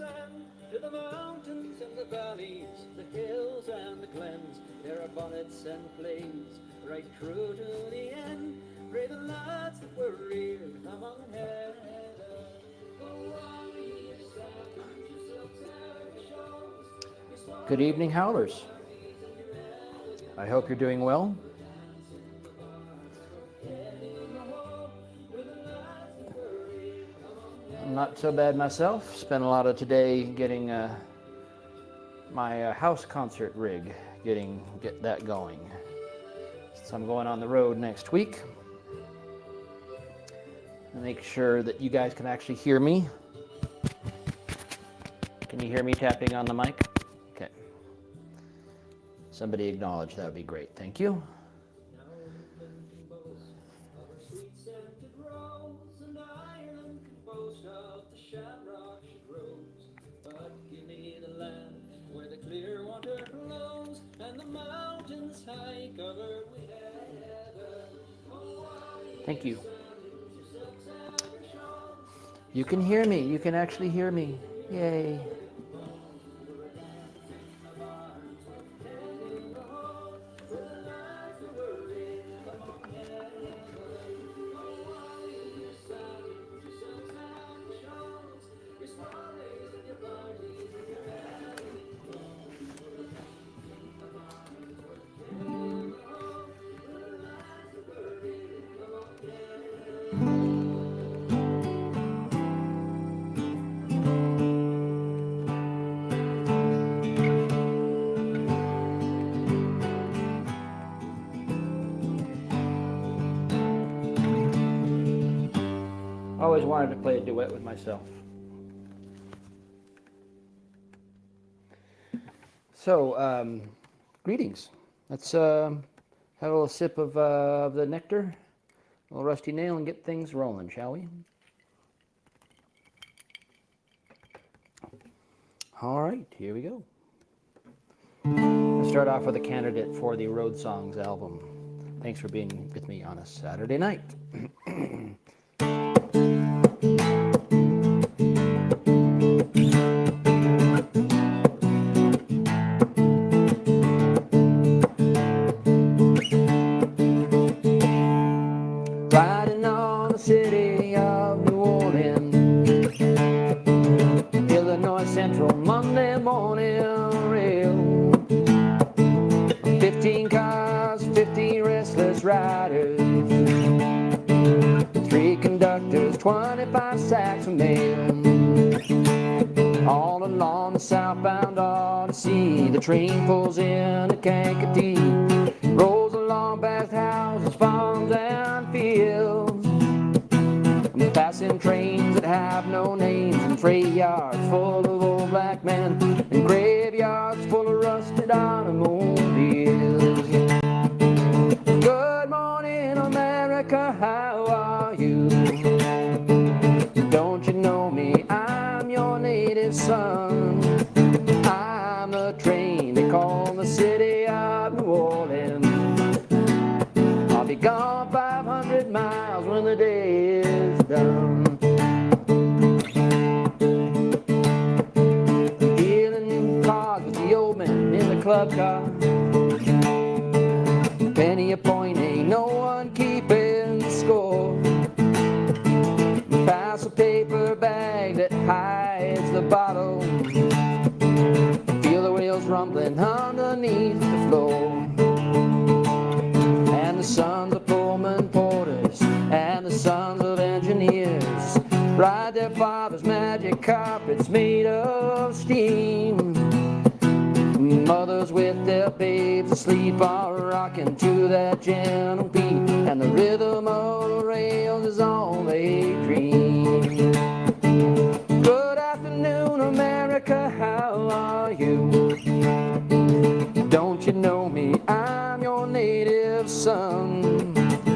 sand, to the mountains and the valleys, the hills and the glens. There are bonnets and plains, right through to the end. Pray the lads that were reared among heather. Good evening, Howlers. I hope you're doing well. I'm not so bad myself. Spent a lot of today getting my house concert rig, get that going. So I'm going on the road next week. And make sure that you guys can actually hear me. Can you hear me tapping on the mic? Okay. Somebody acknowledge, that would be great. Thank you. Thank you. You can hear me. You can actually hear me. Yay. I always wanted to play a duet with myself. So, greetings. Let's have a little sip of the nectar, a little rusty nail, and get things rolling, shall we? All right, here we go. Let's start off with a candidate for the Road Songs album. Thanks for being with me on a Saturday night. Riding on the city of New Orleans, Illinois Central Monday morning rail. 15 cars, 15 restless riders, 3 conductors, 25 sacks of mail. All along the southbound Odyssey, the train pulls in a Kankakee, rolls along past houses, farms, and fields. I'm passing trains that have no names, and freight yards full of old black men, and graveyards full of rusted automobiles. Good morning, America, how are you? Don't you know me? I'm your native son. I'm the train they call the city of New Orleans. I'll be gone 500 miles when the day is done. Dealing cards with the old man in the club car. Penny a point, ain't no one keeping score. Pass a paper bag that hides the bottle. Feel the wheels rumbling underneath the floor. And the sons of Pullman porters and the sons of engineers ride their father's magic carpets made of steam. Mothers with their babes asleep are rocking to that gentle beat, and the rhythm of the rails is all they dream. Good afternoon, America, how are you? Don't you know me? I'm your native son.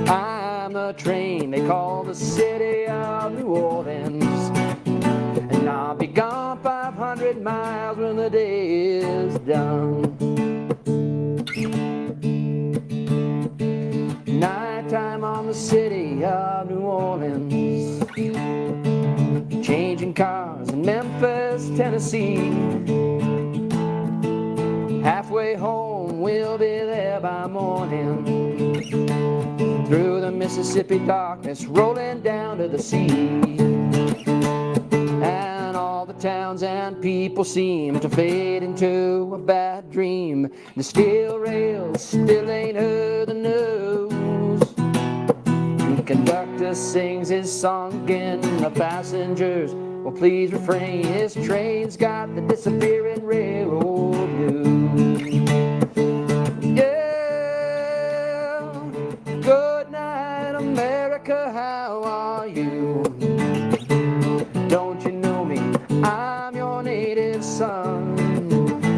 I'm the train they call the city of New Orleans. And I'll be gone 500 miles when the day is done. Nighttime on the city of New Orleans. changing cars in Memphis, Tennessee. Halfway home, we'll be there by morning. Through the Mississippi darkness, rolling down to the sea. And all the towns and people seem to fade into a bad dream. The steel rails still ain't heard the news. The conductor sings his song again. The passengers, well, please refrain. His train's got the disappearing railroad blues. Yeah, good night, America, how are you? Don't you know me? I'm your native son.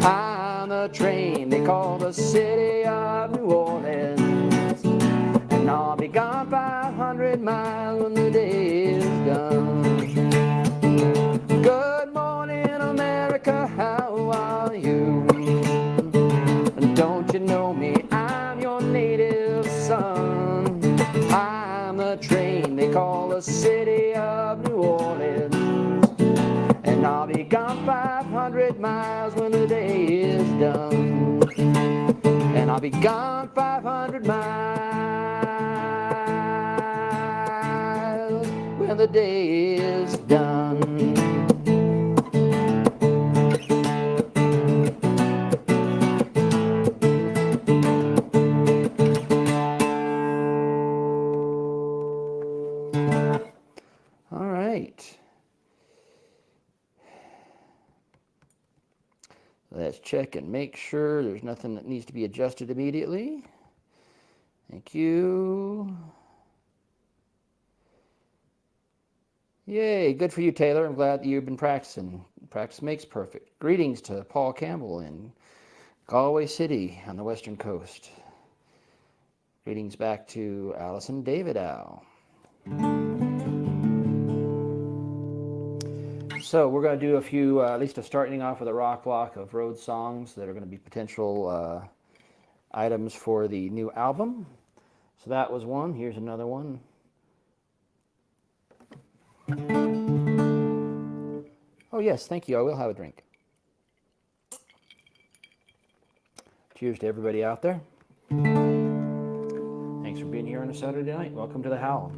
I'm the train they call the city of New Orleans. And I'll be gone 500 miles when the day is done. Good morning, America, how are you? Don't you know me? I'm your native son. I'm the train they call the city of New Orleans. And I'll be gone 500 miles when the day is done. And I'll be gone 500 miles when the day is done. All right. Let's check and make sure there's nothing that needs to be adjusted immediately. Thank you. Yay, good for you, Taylor. I'm glad that you've been practicing. Practice makes perfect. Greetings to Paul Campbell in Galway City on the western coast. Greetings back to Allison David Owl. So we're going to do a few, at least starting off with a rock block of road songs that are going to be potential items for the new album. So that was one. Here's another one. Oh yes, thank you. I will have a drink. Cheers to everybody out there. Thanks for being here on a Saturday night. Welcome to the Howl.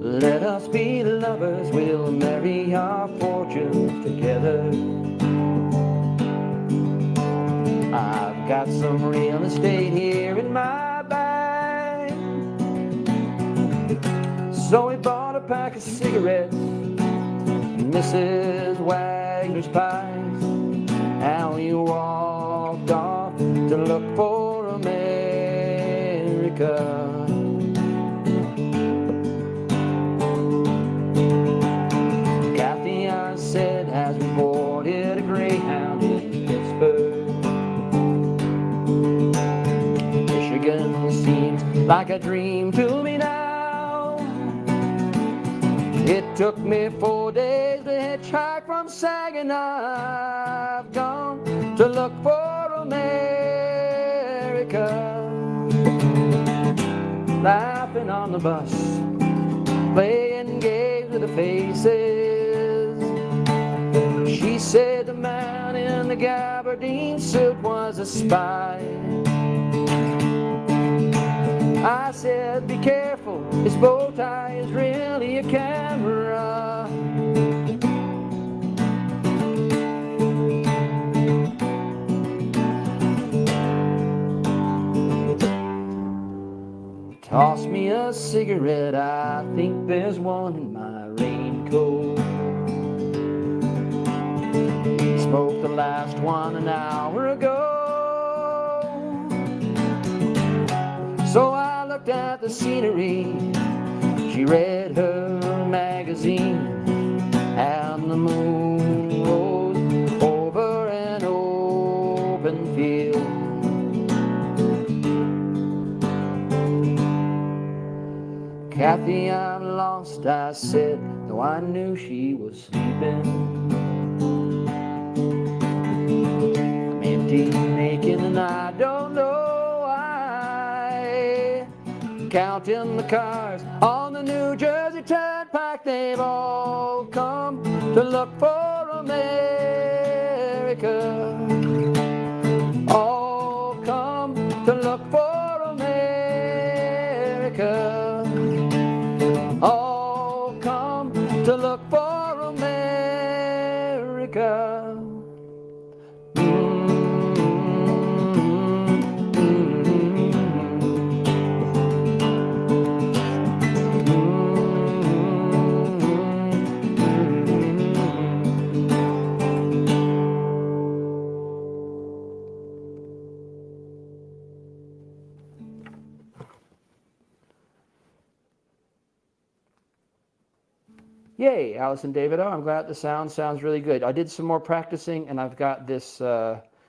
Let us be lovers, we'll marry our fortunes together. I've got some real estate here in my bag. So we bought a pack of cigarettes and Mrs. Wagner's pies, and we walked off to look for America. Said as we boarded a Greyhound in Pittsburgh, Michigan seems like a dream to me now. It took me 4 days to hitchhike from Saginaw. I've gone to look for America. Laughing on the bus, playing games with the faces. She said the man in the gabardine suit was a spy. I said, be careful, his bow tie is really a camera. Toss me a cigarette, I think there's one in my raincoat. Smoked the last one an hour ago. So I looked at the scenery. She read her magazine, and the moon rose over an old open field. Kathy, I'm lost, I said, though I knew she was sleeping. I'm empty, naked, and I don't know why. Counting the cars on the New Jersey Turnpike, they've all come to look for America. All come to look for America. All come to look for America. Yay, Alice and David. Oh, I'm glad the sound sounds really good. I did some more practicing, and I've got this lavalier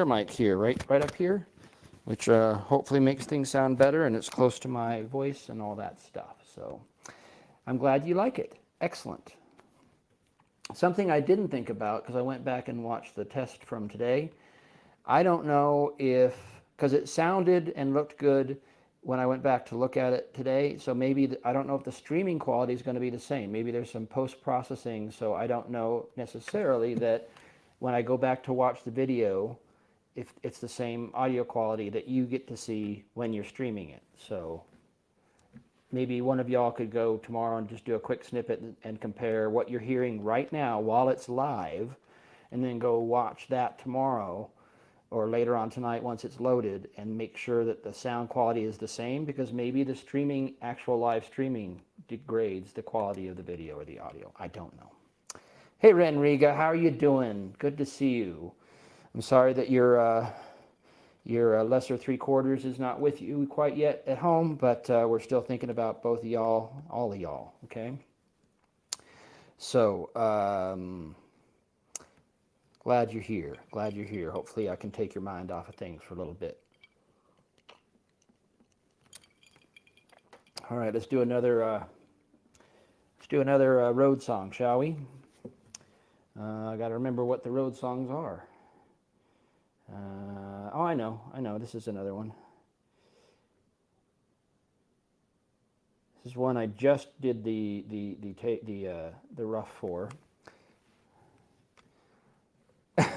mic here, right up here, which hopefully makes things sound better, and it's close to my voice and all that stuff. So I'm glad you like it. Excellent. Something I didn't think about, because I went back and watched the test from today. I don't know if, because it sounded and looked good when I went back to look at it today, so maybe, I don't know if the streaming quality is going to be the same. Maybe there's some post-processing, so I don't know necessarily that when I go back to watch the video, if it's the same audio quality that you get to see when you're streaming it. So maybe one of y'all could go tomorrow and just do a quick snippet and compare what you're hearing right now while it's live, and then go watch that tomorrow or later on tonight once it's loaded, and make sure that the sound quality is the same, because maybe the streaming, actual live streaming, degrades the quality of the video or the audio. I don't know. Hey Renriga, how are you doing? Good to see you. I'm sorry that your lesser three quarters is not with you quite yet at home, but we're still thinking about both of y'all, all of y'all, okay? So, glad you're here. Glad you're here. Hopefully I can take your mind off of things for a little bit. All right, let's do another road song, shall we? I got to remember what the road songs are. Oh, I know. This is another one. This is one I just did the rough for.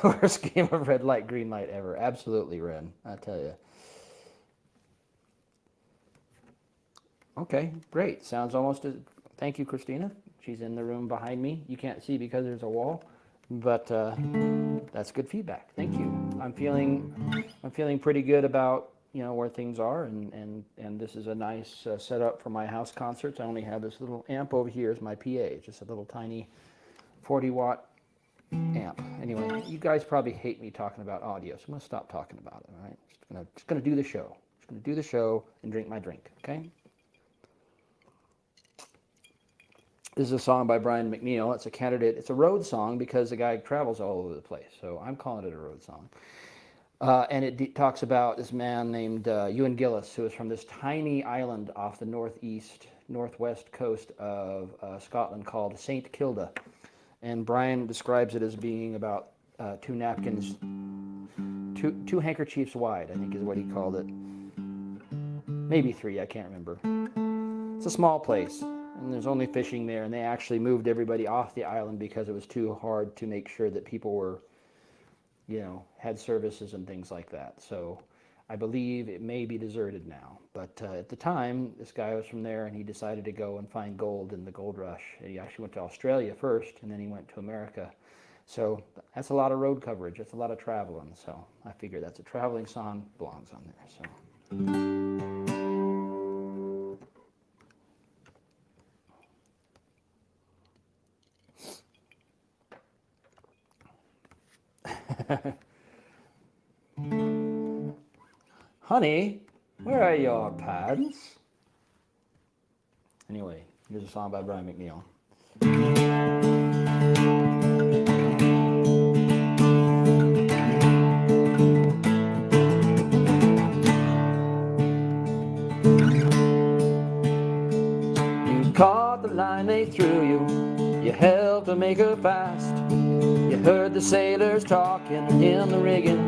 Worst game of red light, green light ever. Absolutely, Ren. I tell you. Okay, great. Sounds almost as... Thank you, Christina. She's in the room behind me. You can't see because there's a wall, but that's good feedback. Thank you. I'm feeling pretty good about, you know, where things are, and this is a nice setup for my house concerts. I only have this little amp over here as my PA, just a little tiny 40-watt amp. Anyway, you guys probably hate me talking about audio, so I'm going to stop talking about it, all right? Just gonna do the show. Just going to do the show and drink my drink, okay? This is a song by Brian McNeil. It's a candidate. It's a road song because the guy travels all over the place, so I'm calling it a road song. And it talks about this man named Ewan Gillis, who is from this tiny island off the northwest coast of Scotland called St. Kilda. And Brian describes it as being about 2 napkins, two handkerchiefs wide, I think is what he called it. Maybe 3, I can't remember. It's a small place, and there's only fishing there, and they actually moved everybody off the island because it was too hard to make sure that people were, you know, had services and things like that. So I believe it may be deserted now. But at the time, this guy was from there, and he decided to go and find gold in the gold rush. He actually went to Australia first, and then he went to America. So that's a lot of road coverage. That's a lot of traveling. So I figure that's a traveling song, belongs on there. So. Honey, where are your pants? Anyway, here's a song by Brian McNeil. make her fast. You heard the sailors talking in the rigging,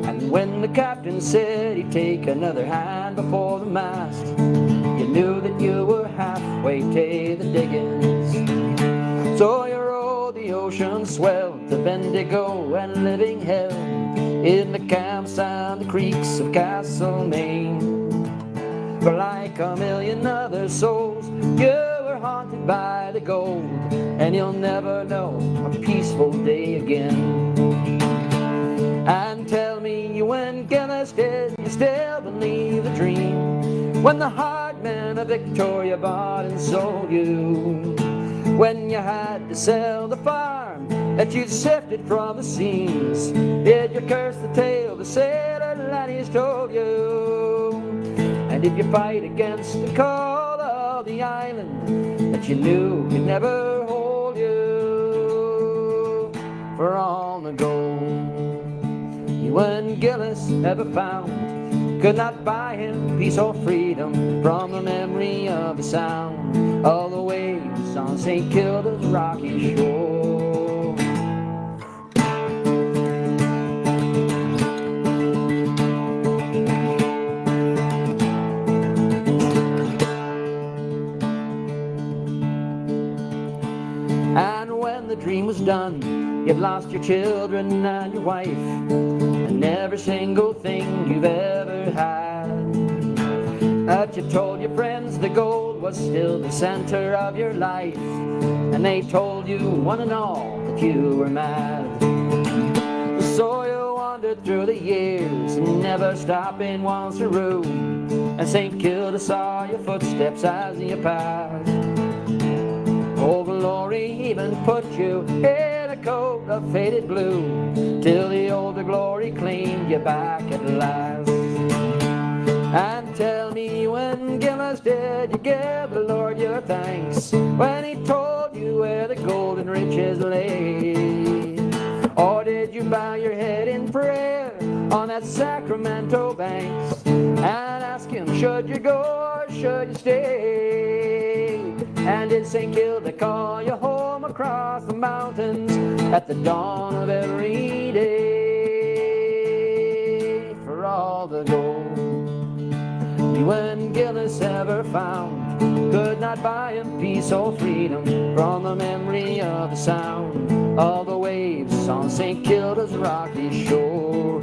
and when the captain said he'd take another hand before the mast, you knew that you were halfway to the diggings. So you rode the ocean swell to Bendigo and living hell in the camps and the creeks of Castlemaine. For like a million other souls, you were haunted by the gold, and you'll never know a peaceful day again. And tell me, when Gillis did, you still believe the dream, when the hard men of Victoria bought and sold you, when you had to sell the farm that you'd sifted from the seams? Did you curse the tale the sailor laddies told you? And did you fight against the call of the island that you knew could never hold you? For all the gold you and Gillis ever found could not buy him peace or freedom from the memory of the sound of the waves on St. Kilda's rocky shore. And when the dream was done, you'd lost your children and your wife, and every single thing you've ever had. But you told your friends the gold was still the center of your life, and they told you one and all that you were mad. So you wandered through the years, never stopping once a room, and St. Kilda saw your footsteps as you passed. Old Glory even put you in a coat of faded blue, till the older Glory claimed you back at last. And tell me, when Gillis did you give the Lord your thanks, when he told you where the golden riches lay? Or did you bow your head in prayer on that Sacramento banks and ask him, should you go or should you stay? And did St. Kilda call you home across the mountains at the dawn of every day? For all the gold you and Gillis ever found could not buy him peace or freedom from the memory of the sound of the waves on St. Kilda's rocky shore.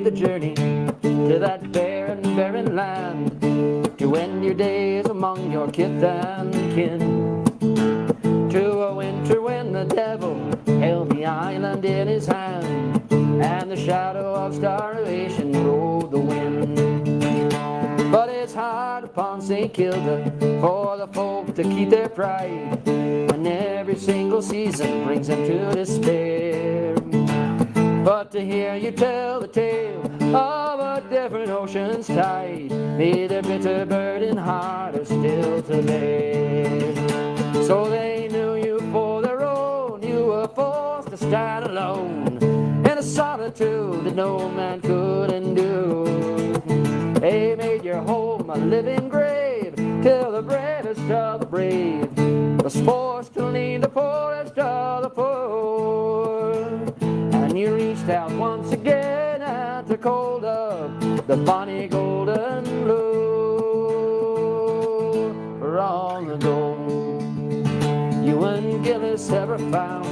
The journey to that barren land, to end your days among your kith and kin, to a winter when the devil held the island in his hand, and the shadow of starvation rode the wind. But it's hard upon St. Kilda for the folk to keep their pride when every single season brings them to despair. But to hear you tell the tale of a different ocean's tide made their bitter burden harder still to bear. So they knew you for their own, you were forced to stand alone in a solitude that no man could endure. They made your home a living grave till the bravest of the brave was forced to lean the poorest of the poor. And you reached out once again and took hold of the bonny golden lure. For all the gold you and Gillis ever found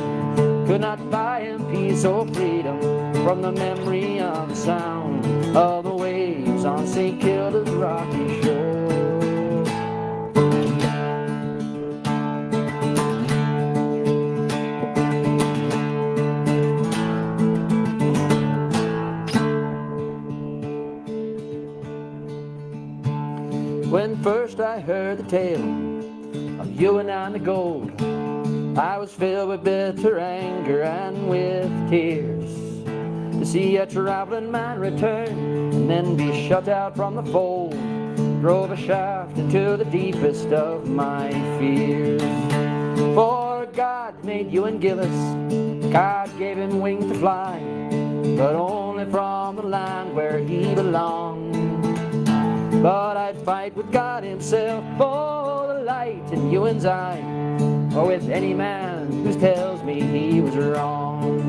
could not buy him peace or freedom from the memory of the sound of the waves on St. Kilda's rocky shore. When first I heard the tale of you and the gold, I was filled with bitter anger and with tears to see a traveling man return and then be shut out from the fold. Drove a shaft into the deepest of my fears. For God God made Ewan Gillis. God gave him wings to fly, but only from the land where he belonged. But I'd fight with God himself for the light in Ewan's eye, or with any man who tells me he was wrong.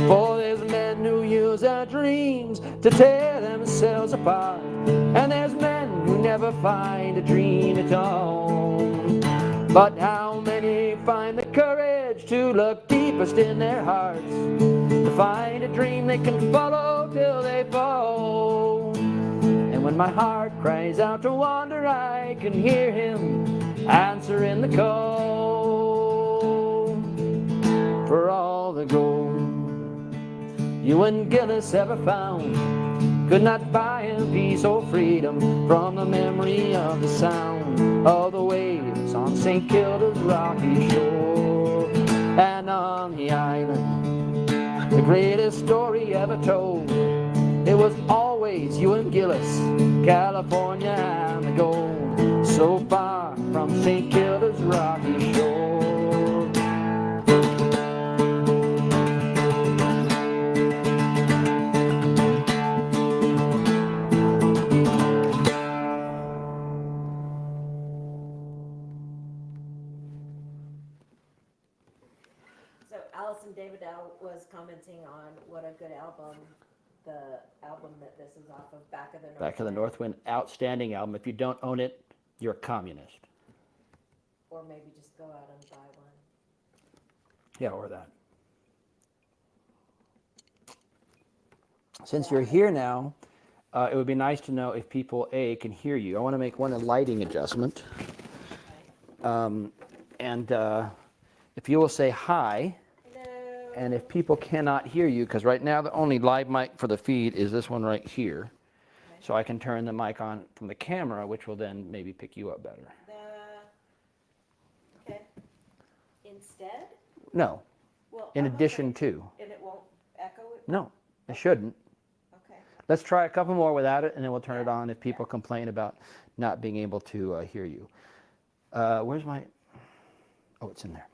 For there's men who use their dreams to tear themselves apart, and there's men who never find a dream at all. But how many find the courage to look deepest in their hearts, to find a dream they can follow till they fall? And when my heart cries out to wander, I can hear him answering the call. For all the gold Ewan Gillis ever found could not buy him peace or freedom from the memory of the sound of the waves on St. Kilda's rocky shore. And on the island, the greatest story ever told, it was always Ewan Gillis, California and the gold, so far from St. Kilda's rocky shore. David was commenting on what a good album, the album that this is off of, Back of the North Back of the North Wind, outstanding album. If you don't own it, you're a communist. Or maybe just go out and buy one. Yeah, or that. Since you're here now, it would be nice to know if people, A, can hear you. I want to make one lighting adjustment. And if you will say hi. And if people cannot hear you, because right now the only live mic for the feed is this one right here. Okay. So I can turn the mic on from the camera, which will then maybe pick you up better. Okay. Instead? No. Well, in addition to. And it won't echo it? No, it shouldn't. Okay. Let's try a couple more without it, and then we'll turn it on if people complain about not being able to hear you. Where's my... Oh, it's in there.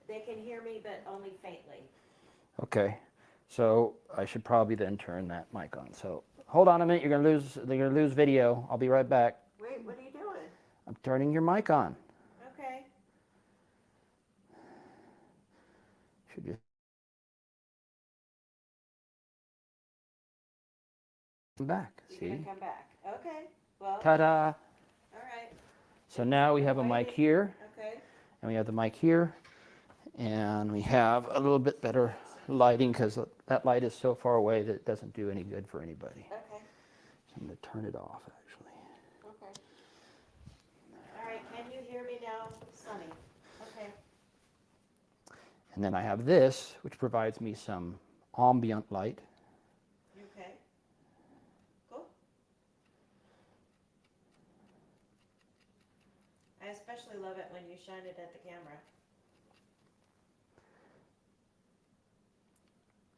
They can hear me, but only faintly. Okay, so I should probably then turn that mic on. So hold on a minute. They're gonna lose video. I'll be right back. Wait, what are you doing? I'm turning your mic on. Okay. Should just come back. You're gonna come back. Okay. Well. Ta-da! All right. So now we have a mic here. Okay. And we have the mic here. And we have a little bit better lighting because that light is so far away that it doesn't do any good for anybody. Okay. So I'm going to turn it off, actually. Okay. All right. Can you hear me now, Sonny? Okay. And then I have this, which provides me some ambient light. Okay. Cool. I especially love it when you shine it at the camera.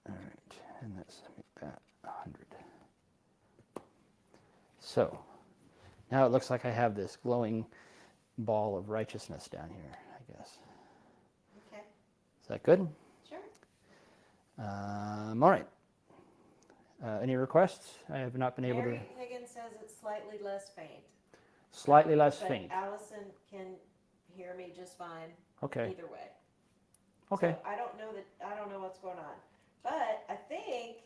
All right, and let's make that 100. So now it looks like I have this glowing ball of righteousness down here, I guess. Okay. Is that good? Sure. All right. Any requests? I have not been able to. Mary Higgins says it's slightly less faint. Slightly less but faint. Allison can hear me just fine. Okay. Either way. Okay. So I don't know what's going on. But I think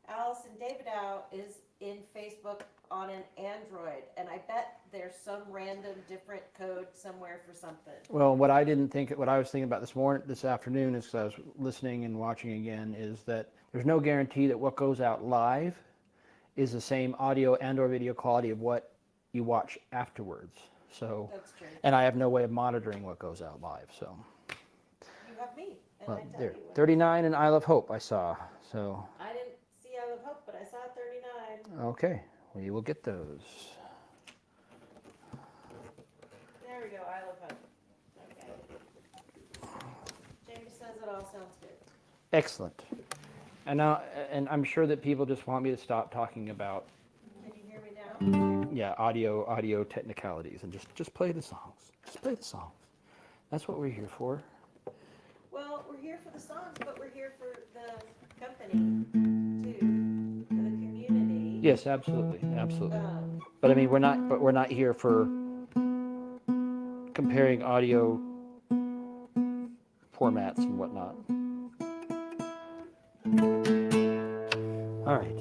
Allison Davidow is in Facebook on an Android, and I bet there's some random different code somewhere for something. Well, what I was thinking about this afternoon, as I was listening and watching again, is that there's no guarantee that what goes out live is the same audio and/or video quality of what you watch afterwards. So, that's true. And I have no way of monitoring what goes out live. So. You have me. Well, there, 39 in Isle of Hope I saw. So. I didn't see Isle of Hope, but I saw 39. Okay, we will get those. There we go, Isle of Hope. Okay. Jamie says it all sounds good. Excellent. And now, and I'm sure that people just want me to stop talking about, Can you hear me now? yeah, audio technicalities, and just play the songs. Just play the songs. That's what we're here for. Well, we're here for the songs, but we're here for the company too, for the community. Yes, absolutely, absolutely. Um, But I mean, we're not here for comparing audio formats and whatnot. All right.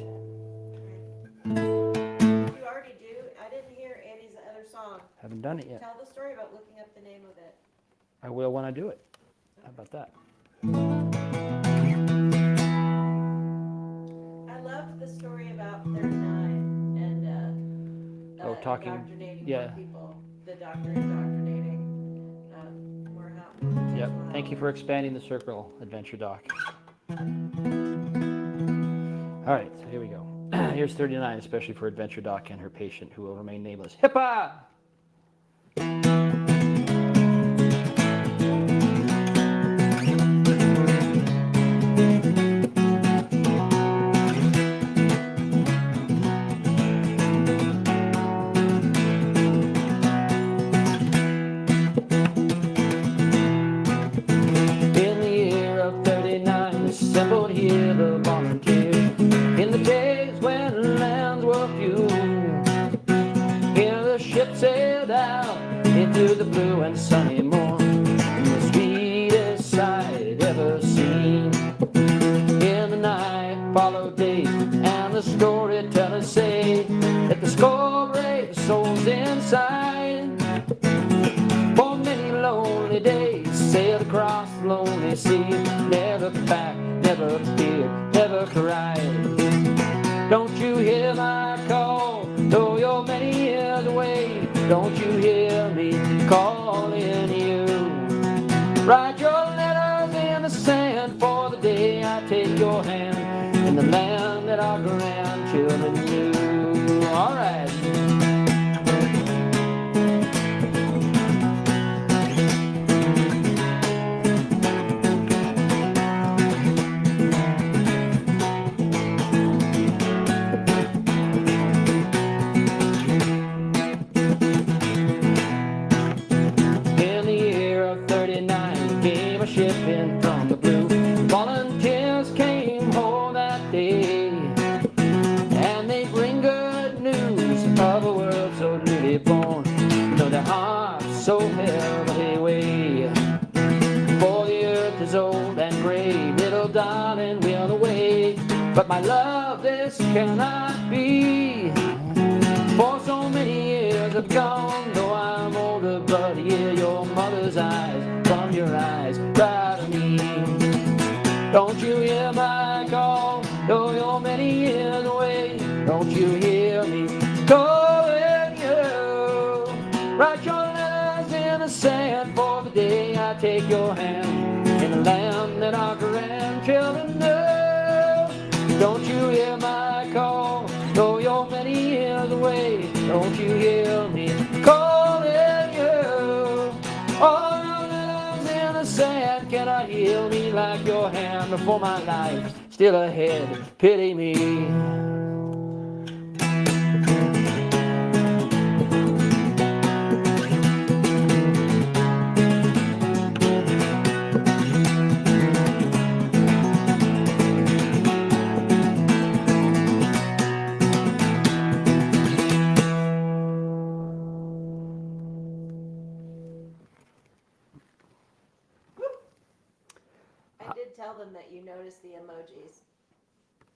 you already do. I didn't hear Annie's other song. Haven't done it yet. Tell the story about looking up the name of it. I will when I do it. How about that? I loved the story about 39 and talking, indoctrinating yeah. more people. The doctor indoctrinating more how. Yep. Thank you for expanding the circle, Adventure Doc. All right, so here we go. Here's 39, especially for Adventure Doc and her patient, who will remain nameless. HIPAA! In the year of 39, assembled here the volunteers. In the days when lands were few, here the ship sailed out into the blue and sunny morn, the sweetest sight ever seen. In the night followed day, and the storytellers say that the score brave souls inside, for many lonely days, sailed across the lonely sea, never back, never feared, never cried. Don't you hear my call, though you're many years away? Don't you hear me calling you? Write your letters in the sand for the day I take your hand in the land that our grandchildren knew. All right. In the year of 39, came a ship in from the blue. Volunteers came home that day, and they bring good news of a world so newly born, though their hearts so heavily weigh. For the earth is old and gray, little darling will away. But my love, this cannot be, for so many years have gone, though I'm older, but hear your mother's eyes from your eyes cry to me. Don't you hear my call, though you're many years away? Don't you hear me calling you? Write your letters in the sand for the day I take your hand in the land that our grandchildren know. Don't you hear my call, though you're many years away? Don't you hear me calling you? All your letters in the sand cannot heal me like your hand, before my life still ahead. Pity me. I did tell them that you notice the emojis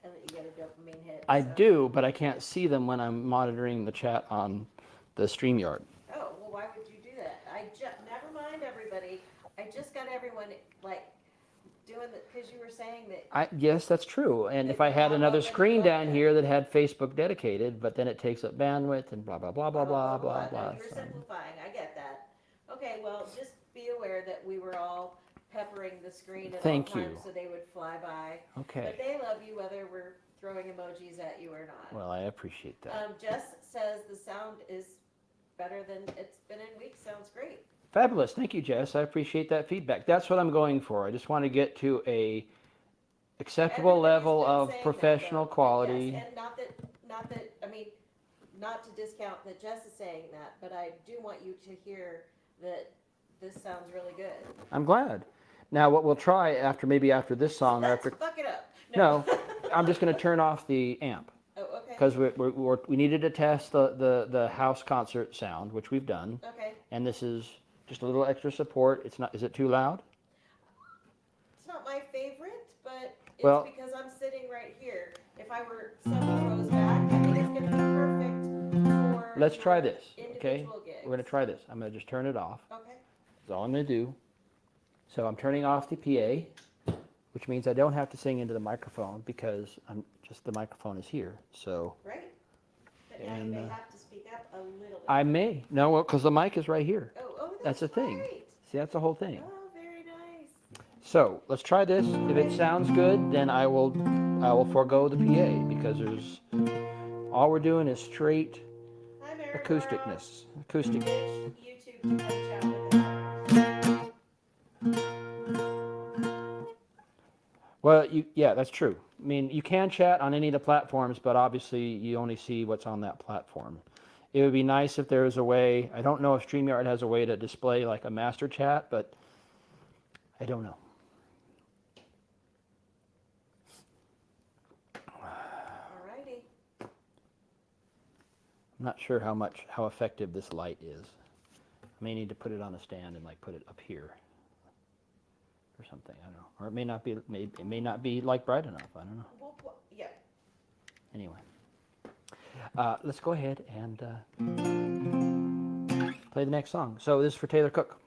and that you get a dopamine hit. I so- do, but I can't see them when I'm monitoring the chat on the StreamYard. Oh, well, why would you do that? Never mind, everybody. I just got everyone, like, doing the, because you were saying that. Yes, that's true. And if I had another screen down here that had Facebook dedicated, but then it takes up bandwidth and blah, blah, blah, blah, blah, blah, No, blah. you're so- simplifying, I get that. Okay, well, just be aware that we were all peppering the screen at all Thank times you. so they would fly by. Okay. But they love you whether we're throwing emojis at you or not. Well, I appreciate that. Jess says the sound is better than it's been in weeks, sounds great. Fabulous. Thank you, Jess. I appreciate that feedback. That's what I'm going for. I just want to get to a acceptable Everybody's level been of saying that, professional though. quality. Yes, and not that, I mean, not to discount that Jess is saying that, but I do want you to hear that this sounds really good. I'm glad. Now, what we'll try maybe after this song, or Let's after fuck it up. no, I'm just going to turn off the amp Oh, okay. because we needed to test the house concert sound, which we've done, Okay. and this is just a little extra support. It's not. Is it too loud? It's not my favorite, but it's Well- because I'm sitting right here. If I were several rows back, I think it's going to be perfect for. Let's try your this. Okay, individual gigs. we're going to try this. I'm going to just turn it off. Okay. That's all I'm going to do. So I'm turning off the PA, which means I don't have to sing into the microphone because the microphone is here. So Right. But now And, you may have to speak up a little bit. I may. No, well, because the mic is right here. Oh, That's the thing. right. See, that's the whole thing. Oh, very nice. So let's try this. If it sounds good, then I will forego the PA because all we're doing is straight Hi, Mary. acousticness. Acousticness. YouTube to punch out with it. Well, yeah, that's true. I mean, you can chat on any of the platforms, but obviously you only see what's on that platform. It would be nice if there was a way. I don't know if StreamYard has a way to display like a master chat, but I don't know. Alrighty. I'm not sure how effective this light is. I may need to put it on a stand and like put it up here or something. I don't know. Or it may not be. It may not be like bright enough. I don't know. Yeah. Anyway, let's go ahead and play the next song. So this is for Taylor Cook.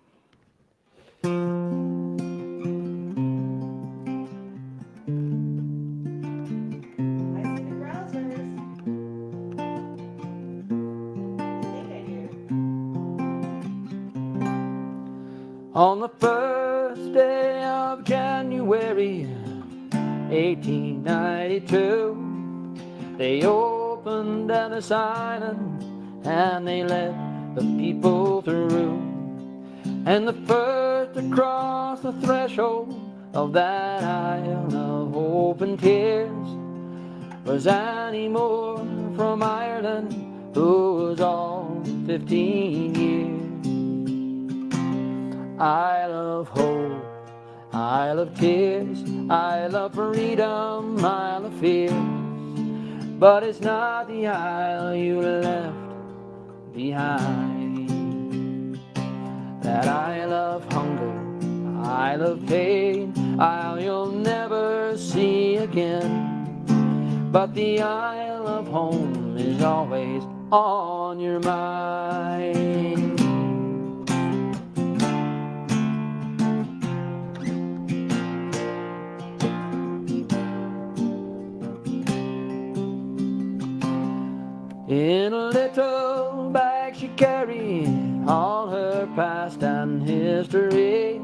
I see the browsers. I think I do. On the first day of January, 1892, they opened Ellis Island and they let the people through. And the first to cross the threshold of that isle of hope and tears was Annie Moore from Ireland, who was all 15 years. Isle of hope, Isle of tears, Isle of freedom, Isle of fear. But it's not the isle you left behind. That Isle of hunger, Isle of pain, Isle you'll never see again. But the Isle of home is always on your mind. In a little bag she carried all her past and history,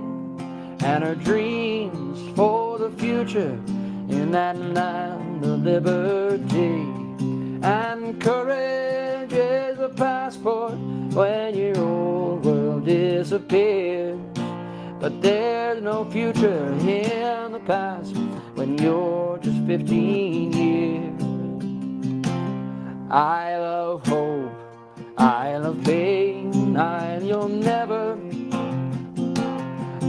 and her dreams for the future in that land of liberty. And courage is a passport when your old world disappears. But there's no future in the past when you're just 15 years. Isle of hope, Isle of pain, Isle you'll never.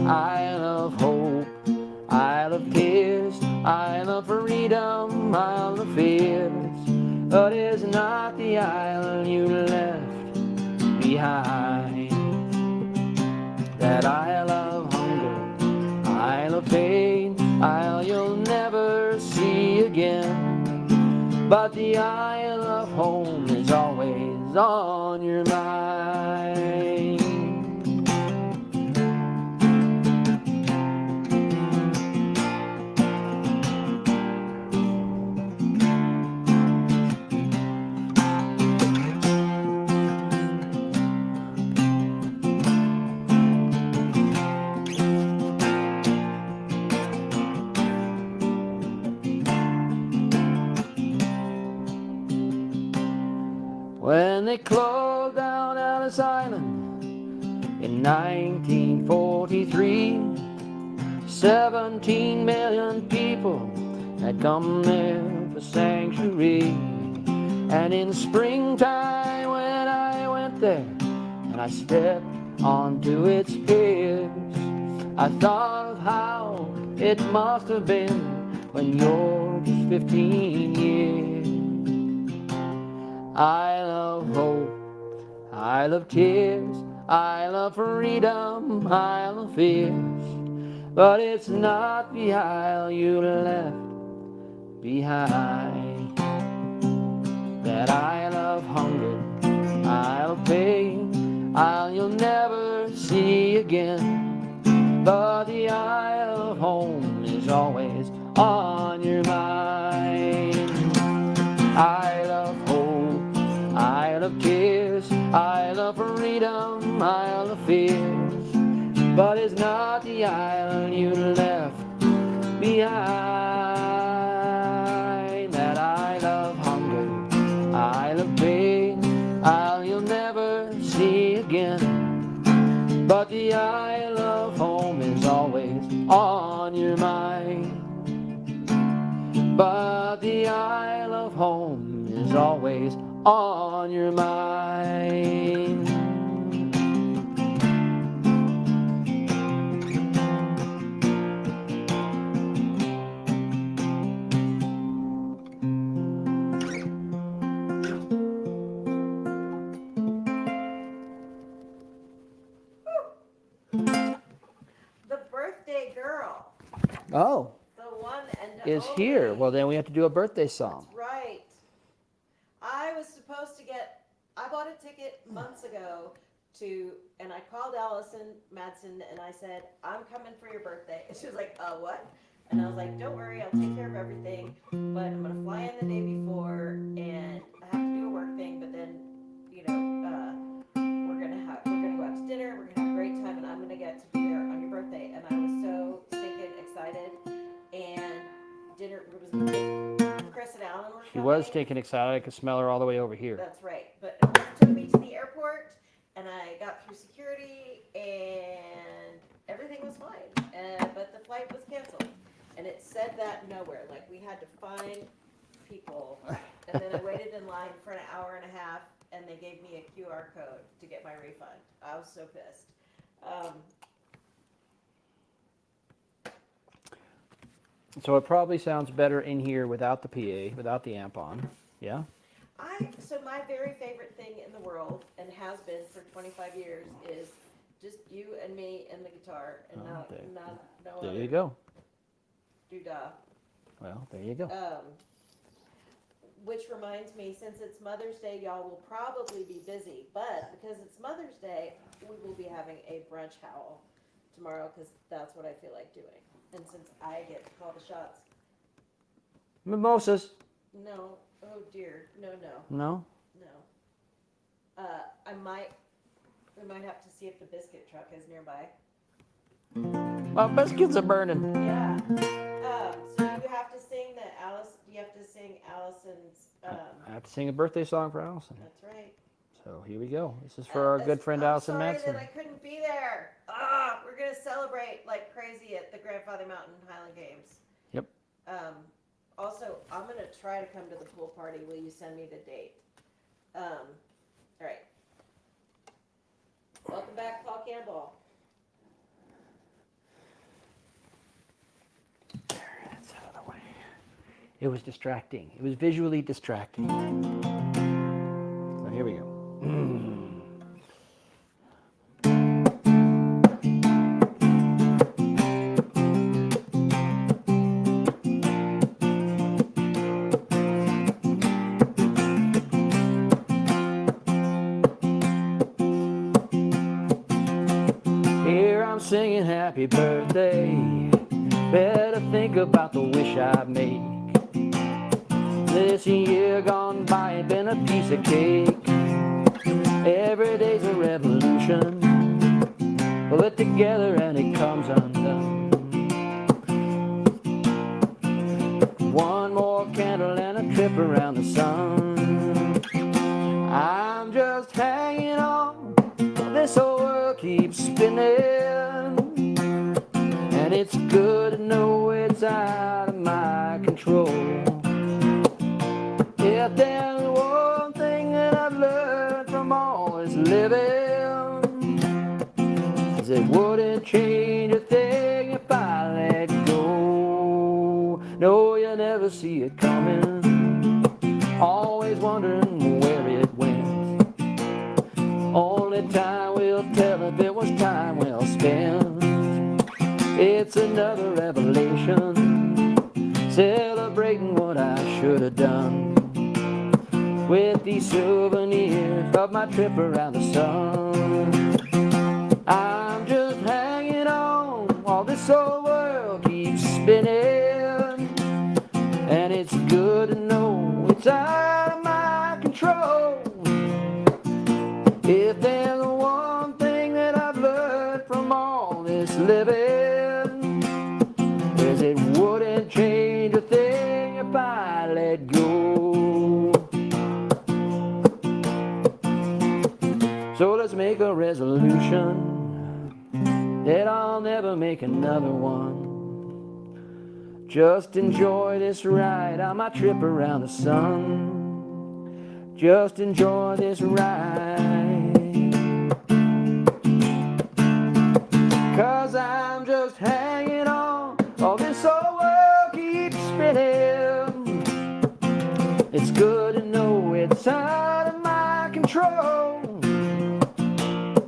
Isle of hope, Isle of tears, Isle of freedom, Isle of fears. But it's not the isle you left behind. That Isle of hunger, Isle of pain, Isle you'll never see again. But the Isle of home is always on your mind. When they closed down Ellis Island In 1943, 17 million people had come there for sanctuary. And in springtime when I went there and I stepped onto its piers, I thought of how it must have been when you're just 15 years. I love hope, I love tears, I love freedom, I love fears, but it's not the isle you left behind. That I love hunger, I love pain, I'll you'll never see again, but the isle of home is always on your mind. I love hope, I love tears, I love freedom, I love fears, but it's not the island you left behind. That I love hunger, I love pain, you'll never see again, but the isle of home is always on your mind. But the isle of home is always on your mind. The birthday girl, Oh, the one and is only. here. Well, then we have to do a birthday song. That's right. I was supposed to I bought a ticket months ago and I called Allison Madsen and I said, I'm coming for your birthday. And she was like, what? And I was like, don't worry, I'll take care of everything, but I'm going to fly in the day before and I have to do a work thing, but then, we're going to go out to dinner, we're going to have a great time, and I'm going to get to be there on your birthday. And I was so stinking excited. And dinner was Chris and Alan were coming. She was taking excited. I could smell her all the way over here. That's right. But it took me to the airport, and I got through security, and everything was fine. But the flight was canceled, and it said that nowhere. Like, we had to find people, and then I waited in line for an hour and a half, and they gave me a QR code to get my refund. I was so pissed. So it probably sounds better in here without the PA, without the amp on. Yeah? So my very favorite thing in the world, and has been for 25 years, is just you and me and the guitar, and no There other you go. doo-dah. Well, there you go. Which reminds me, since it's Mother's Day, y'all will probably be busy, but because it's Mother's Day, we will be having a brunch howl tomorrow, because that's what I feel like doing. And since I get to call the shots. Mimosas. No, oh dear, no. No? We might have to see if the biscuit truck is nearby. My biscuits are burning. Yeah. So you have to sing Allison's. I have to sing a birthday song for Allison. That's right. So here we go. This is for our good friend Allison I'm sorry Madsen. that I couldn't be there. We're gonna celebrate like crazy at the Grandfather Mountain Highland Games. Yep. Also, I'm gonna try to come to the pool party. Will you send me the date? All right. Welcome back, Paul Campbell. There, that's out of the way. It was distracting. It was visually distracting. So here we go. Here I'm singing happy birthday. Better think about the wish I make. This year gone by ain't been a piece of cake. Every day's a revolution. Pull it together and it comes undone. One more candle and a trip around the sun. I'm just hanging on. This old world world keeps spinning, and it's good to know it's out of my control. If there's one thing that I've learned from all this living, is it wouldn't change a thing if I let go. No, you never see it coming, always wondering where it went. Only time will tell if it was time well spent. It's another revelation, celebrating what I should have done with these souvenirs of my trip around the sun. I'm just hanging on while this old world keeps spinning, and it's good to know it's out of my control. If there's one thing that I've learned from all this living, is it wouldn't change a thing if I let go. So let's make a resolution that I'll never make another one. Just enjoy this ride on my trip around the sun. Just enjoy this ride, 'cause I'm just hanging on while this old world keeps spinning. It's good to know it's out of my control.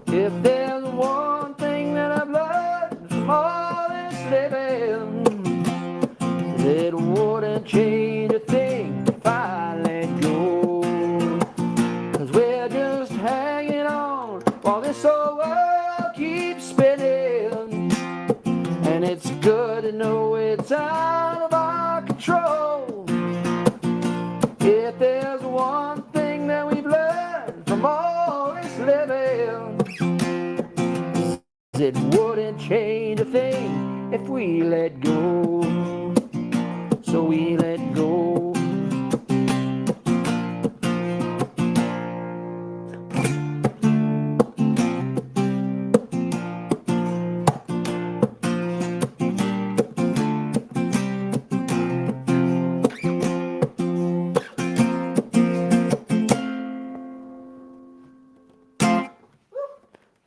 If there's one thing that I've learned from all this living, it wouldn't change a thing if I let go. 'Cause we're just hanging on while this old world keeps spinning, and it's good to know it's out of our control. If there's one thing that we've learned from all this living, it wouldn't change a thing if we let go. So we let go.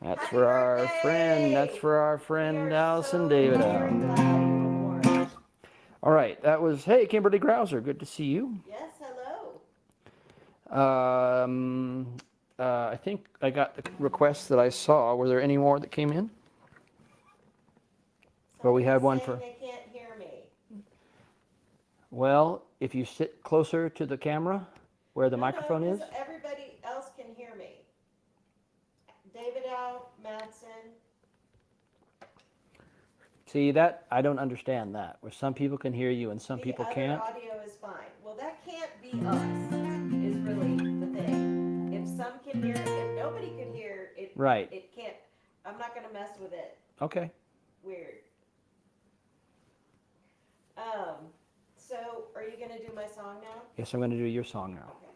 That's for our friend. That's for our friend Allison David. All right, that was, hey, Kimberly Grouser, good to see you. Yes, hello. I think I got the requests that I saw. Were there any more that came in? Well, we had one for. They can't hear me. Well, if you sit closer to the camera, where the No, microphone is. Everybody else can hear me. David Al, Madsen. See, that, I don't understand that, where some people can hear you and some people can't. The audio is fine. Well, that can't be us, is really the thing. If some can hear, if nobody can hear, it, Right. It can't, I'm not going to mess with it. Okay. Weird. So, are you going to do my song now? Yes, I'm going to do your song now. Okay.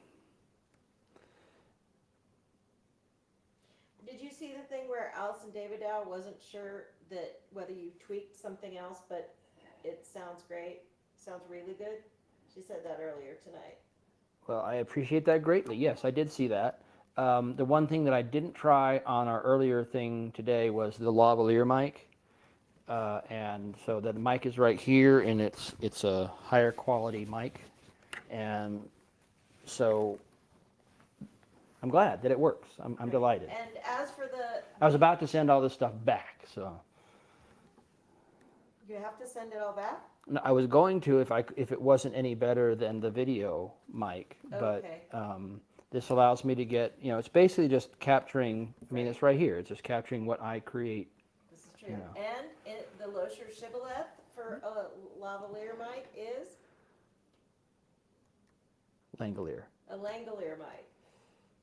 Did you see the thing where Allison Davidow wasn't sure that whether you tweaked something else, but it sounds great, sounds really good? She said that earlier tonight. Well, I appreciate that greatly. Yes, I did see that. The one thing that I didn't try on our earlier thing today was the lavalier mic. And so the mic is right here, and it's a higher quality mic. And so I'm glad that it works. I'm delighted. And as for the... I was about to send all this stuff back, so. You have to send it all back? No, I was going to if it wasn't any better than the video mic, but Okay. this allows me to get, it's basically just capturing, I mean, it's right here. It's just capturing what I create. This is true. You know. And the Loescher Shibboleth for a lavalier mic is Langolier. a Langolier mic.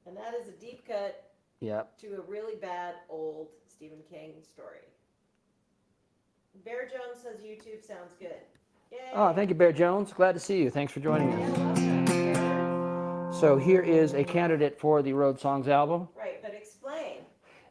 And that is a deep cut Yep. to a really bad old Stephen King story. Bear Jones says YouTube sounds good. Yay. Oh, thank you, Bear Jones. Glad to see you. Thanks for joining Yeah, us. welcome, Bear. So here is a candidate for the Road Songs album. Right, but explain.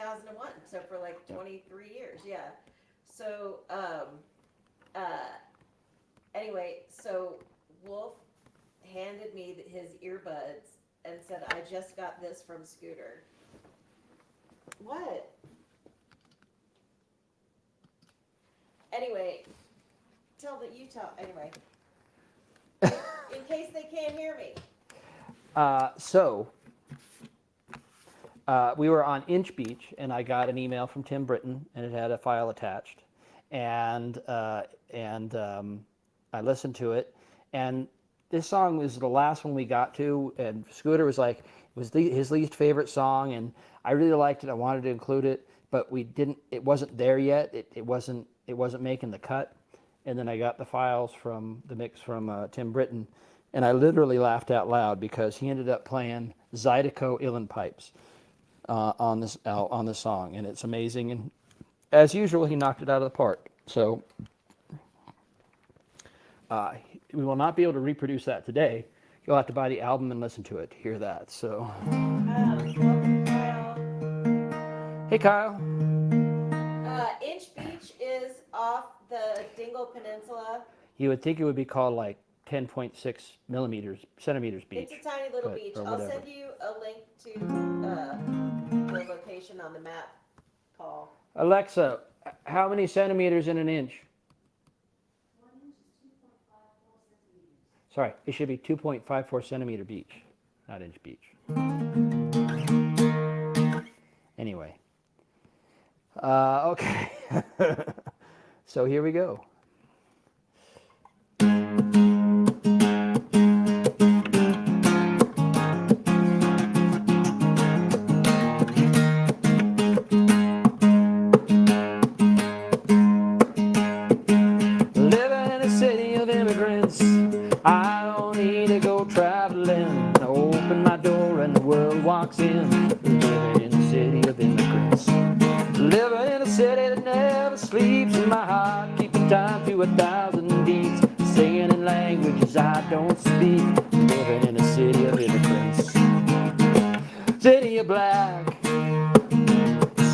2001, so for like 23 years, yeah. So, anyway, so Wolf handed me his earbuds and said, I just got this from Scooter. What? Anyway, anyway. In case they can't hear me. We were on Inch Beach, and I got an email from Tim Britton, and it had a file attached, and I listened to it, and this song was the last one we got to, and Scooter was like, it was his least favorite song, and I really liked it. I wanted to include it, but we didn't. It wasn't there yet. It wasn't making the cut, and then I got the files from the mix from Tim Britton, and I literally laughed out loud because he ended up playing Zydeco Uilleann pipes on this song, and it's amazing. And as usual, he knocked it out of the park. So we will not be able to reproduce that today. You'll have to buy the album and listen to it to hear that. So, hey, Kyle. Inch Beach is off the Dingle Peninsula. You would think it would be called like 10.6 centimeters beach. It's a tiny little beach. I'll send you a link to the location on the map, Paul. Alexa, how many centimeters in an inch? 1 inch is 2.54 centimeters. Sorry, it should be 2.54 centimeter beach, not inch beach. Anyway. Okay. So here we go. Walks in, living in a city of immigrants. Living in a city that never sleeps. In my heart, keeping time to 1,000 beats. Singing in languages I don't speak. Living in a city of immigrants. City of black,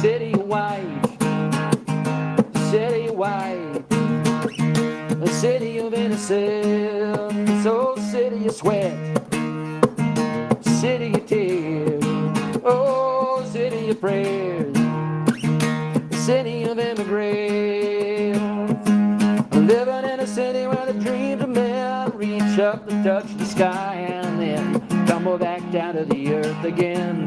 city of white, city of white, a city of innocence. Oh, city of sweat, city of tears, oh, city of prayers, city of immigrants. Living in a city where the dreams of men reach up to touch the sky and then tumble back down to the earth again.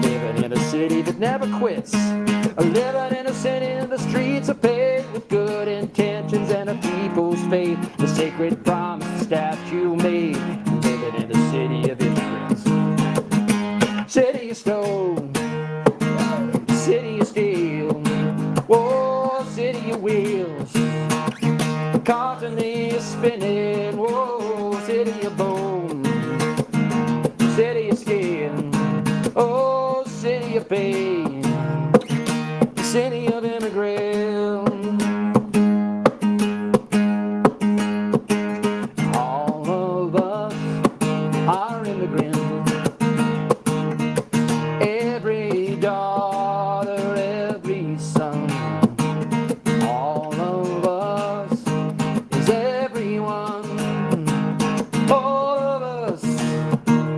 Living in a city that never quits. Living in a city the streets are paved with good intentions and a people's faith. The sacred promise the statue made. Living in a city of immigrants. City of stone, city of steel, whoa, city of wheels, constantly spinning, whoa, city of bone, city of skin, oh, city of pain, city of immigrants. All of us are immigrants. Every daughter, every son, all of us is everyone. All of us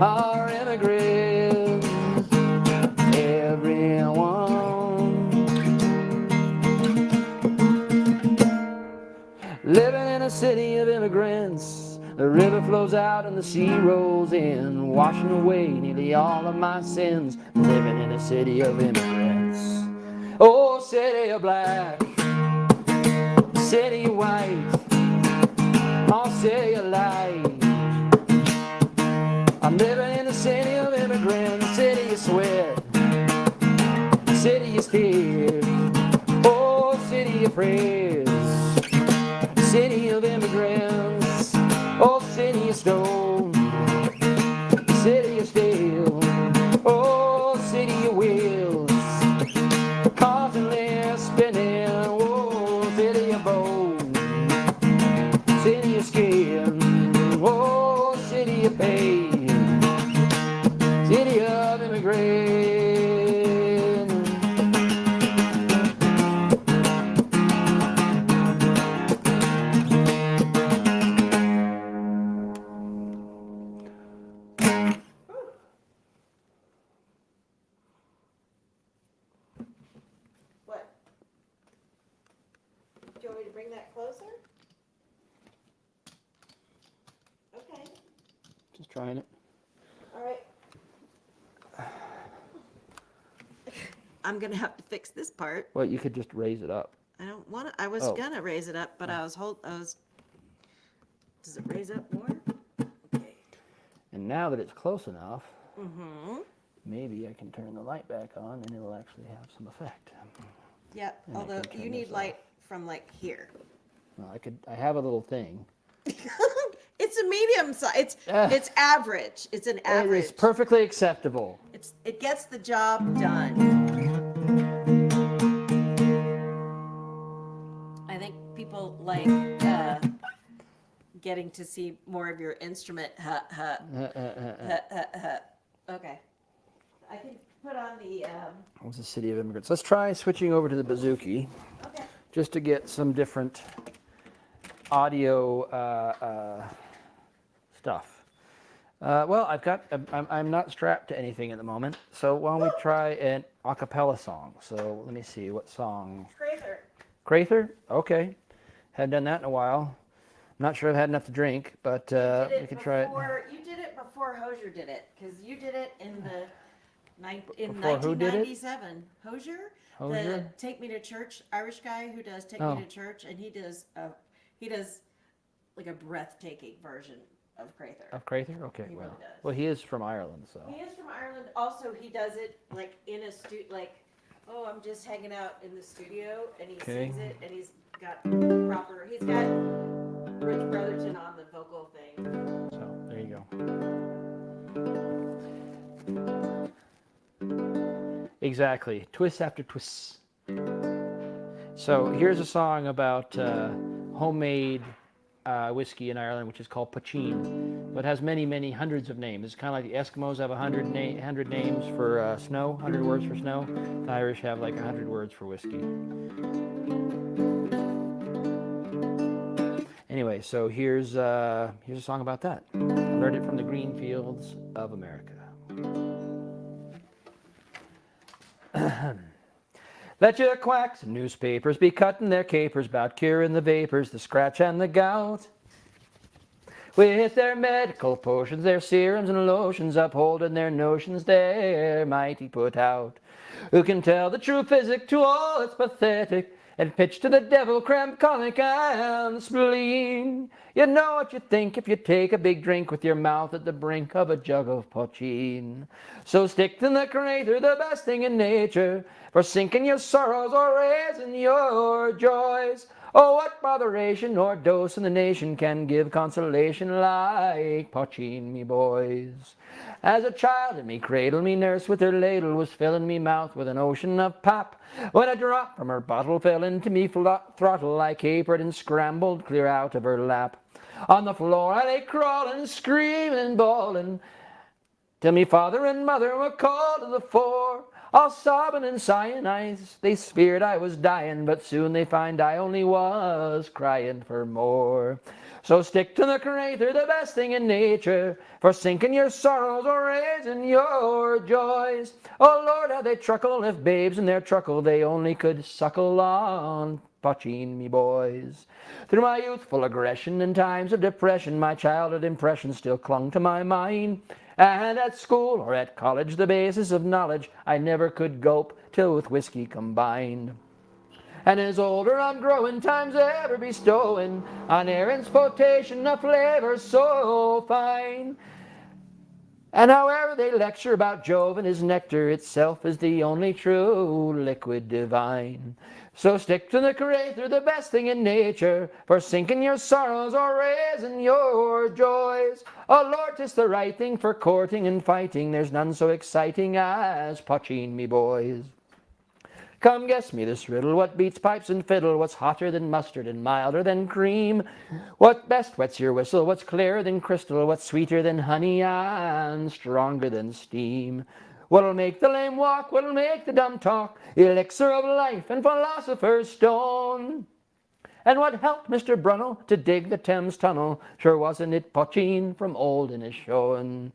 are immigrants. Everyone. Living in a city of immigrants. The river flows out and the sea rolls in, washing away nearly all of my sins. Living in a city of immigrants. Oh, city of black, city of white, oh, city of light. I'm living in a city of immigrants, city of sweat, city of tears, oh, city of prayers, city of immigrants. Oh, city of stone, city of steel, oh, city of wheels, constantly spinning, oh, city of bone, city of skin, oh, city of pain, city of immigrants. closer? Okay, Just trying it. all right. I'm gonna have to fix this part. Well, you could just raise it up. I don't want to, I was Oh. gonna raise it up, but does it raise up more? Okay. And now that it's close enough, Mm-hmm. maybe I can turn the light back on and it'll actually have some effect. Yep, And I although can turn you need this light from like here. Well, I have a little thing. It's a medium size. It's average. It's an It average. is perfectly acceptable. It gets the job done. I think people like getting to see more of your instrument. Okay. I can put on the. It's a city of immigrants. Let's try switching over to the bouzouki, Okay. just to get some different audio stuff. Well, I'm not strapped to anything at the moment, so why don't we try an a cappella song? So let me see, what song? Crazer. Crather? Okay. Haven't done that in a while. I'm not sure I've had enough to drink, but we could try it. You did it before Hosier did it, because you did it in Before who did it? 1997. Hosier? Hosier? The Take Me to Church Irish guy who does Take Oh. Me to Church, and he does like a breathtaking version of Crather. Of Crather? Okay, He well. really does. Well, he is from Ireland, so. He is from Ireland. Also, he does it like in a oh, I'm just hanging out in the studio, and he Okay. sings it, and he's got Rich Brotherton on the vocal thing. So, there you go. Exactly. Twists after twists. So, here's a song about homemade whiskey in Ireland, which is called poitín, but has many, many hundreds of names. It's kind of like the Eskimos have 100 names for snow, 100 words for snow. The Irish have like 100 words for whiskey. Anyway, so here's a song about that. I learned it from the green fields of America. Let your quacks and newspapers be cutting their capers about curing the vapors, the scratch and the gout. With their medical potions, their serums and lotions, upholding their notions, they're mighty put out. Who can tell the true physic to all its pathetic, and pitch to the devil cramp, colic, and spleen? You know what you think if you take a big drink with your mouth at the brink of a jug of poitín. So stick to the Crather, the best thing in nature, for sinking your sorrows or raising your joys. Oh, what botheration or dose in the nation can give consolation like poitín, me boys? As a child in me cradle, me nurse with her ladle was filling me mouth with an ocean of pap, when a drop from her bottle fell into me throttle. I capered and scrambled clear out of her lap. On the floor I lay crawling, screaming, bawling, till me father and mother were called to the fore. All sobbing and sighing, they feared I was dying, but soon they find I only was crying for more. So stick to the Crather, the best thing in nature, for sinking your sorrows or raising your joys. Oh Lord, how they truckle if babes in their truckle they only could suckle on poitín, me boys. Through my youthful aggression and times of depression, my childhood impressions still clung to my mind. And at school or at college, the basis of knowledge I never could gulp till with whiskey combined. And as older I'm growing, time's ever bestowing on Aaron's potation a flavor so fine. And however they lecture about Jove and his nectar, itself is the only true liquid divine. So stick to the Crather, the best thing in nature, for sinking your sorrows or raising your joys. Oh Lord, 'tis the right thing for courting and fighting, there's none so exciting as poitín, me boys. Come guess me this riddle, what beats pipes and fiddle, what's hotter than mustard and milder than cream? What best wets your whistle, what's clearer than crystal, what's sweeter than honey and stronger than steam? What'll make the lame walk, what'll make the dumb talk, elixir of life and philosopher's stone. And what helped Mr. Brunel to dig the Thames tunnel, sure wasn't it poitín from old Inishowen?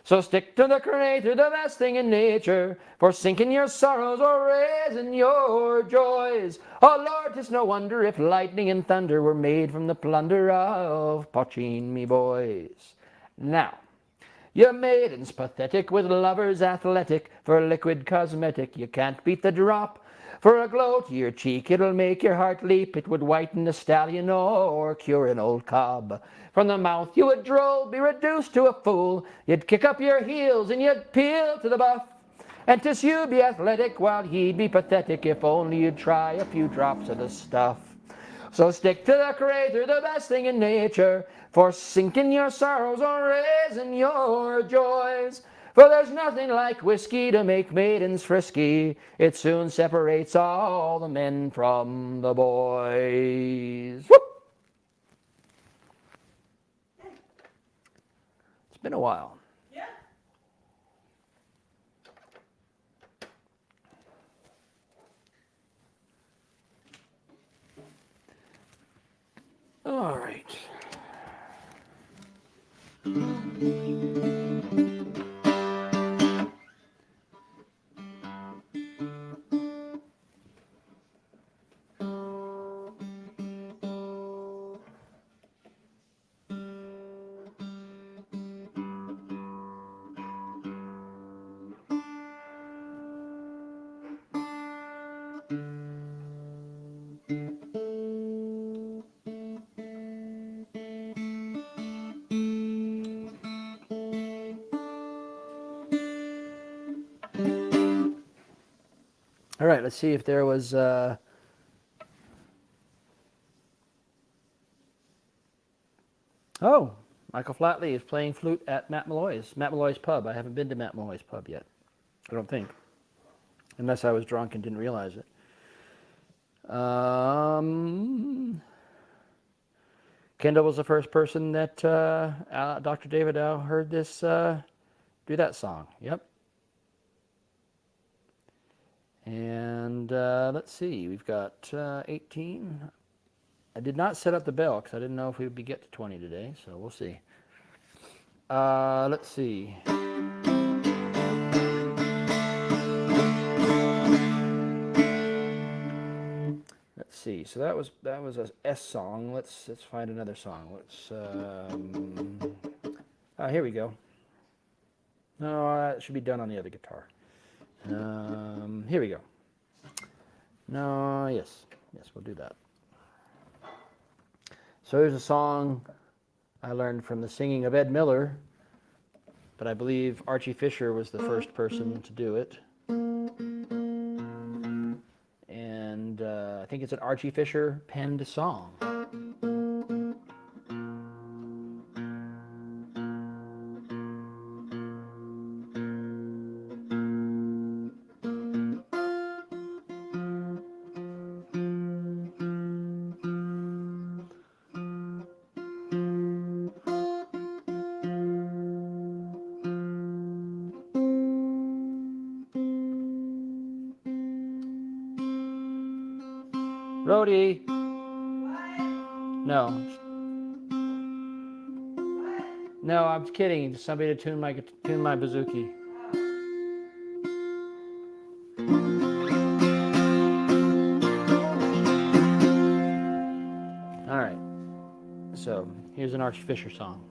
So stick to the Creator, the best thing in nature, for sinking your sorrows or raising your joys. Oh Lord, 'tis no wonder if lightning and thunder were made from the plunder of poaching me boys. Now, you maidens pathetic with lovers athletic, for liquid cosmetic you can't beat the drop. For a glow to your cheek, it'll make your heart leap. It would whiten a stallion or cure an old cob. From the mouth you would droll, be reduced to a fool. You'd kick up your heels and you'd peel to the buff. And 'tis you'd be athletic while he'd be pathetic, if only you'd try a few drops of the stuff. So stick to the Creator, the best thing in nature, for sinking your sorrows or raising your joys. For there's nothing like whiskey to make maidens frisky. It soon separates all the men from the boys. Whoop! It's been a while. Yeah. All right. All right, let's see if there was... Oh, Michael Flatley is playing flute at Matt Malloy's pub. I haven't been to Matt Malloy's pub yet, I don't think. Unless I was drunk and didn't realize it. Kendall was the first person that Dr. David Dow heard this do that song. Yep. And let's see, we've got 18. I did not set up the bell because I didn't know if we would get to 20 today, so we'll see. Let's see. Let's see. So that was a S song. Let's find another song. Here we go. No, that should be done on the other guitar. Here we go. No, yes, we'll do that. So here's a song I learned from the singing of Ed Miller, but I believe Archie Fisher was the first person to do it. And I think it's an Archie Fisher penned song. Rhodey. What? No. What? No, I'm kidding. Somebody to tune my bouzouki. All right. So here's an Archie Fisher song.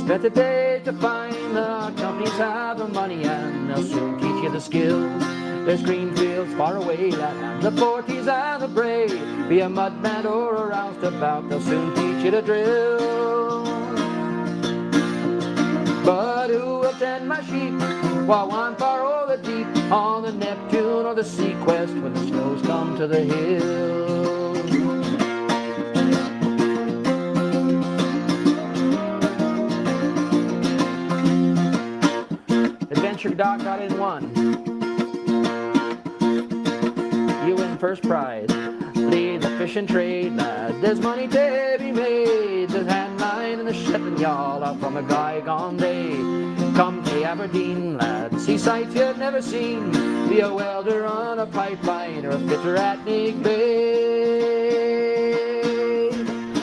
Better days to find the companies have the money and they'll soon teach you the skills. There's green fields far away and the 40s and the brave. Be a mudman or a roustabout, they'll soon teach you to drill. But who will tend my sheep while one far over deep on the Neptune or the Sequest when the snows come to the hills? Adventure Doc got in one. You win first prize. lead the fishing trade, lad. There's money to be made. There's hand mine and the shipping yawl out from a bygone day. Come to Aberdeen, lad, see sights you've never seen. Be a welder on a pipeline or a fitter at Nig Bay.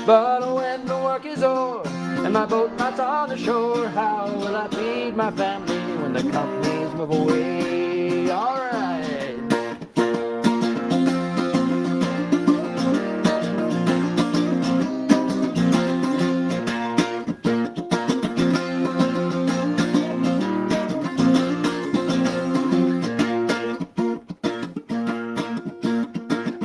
But when the work is o'er and my boat lights on the shore, how will I feed my family when the companies move away? Alright.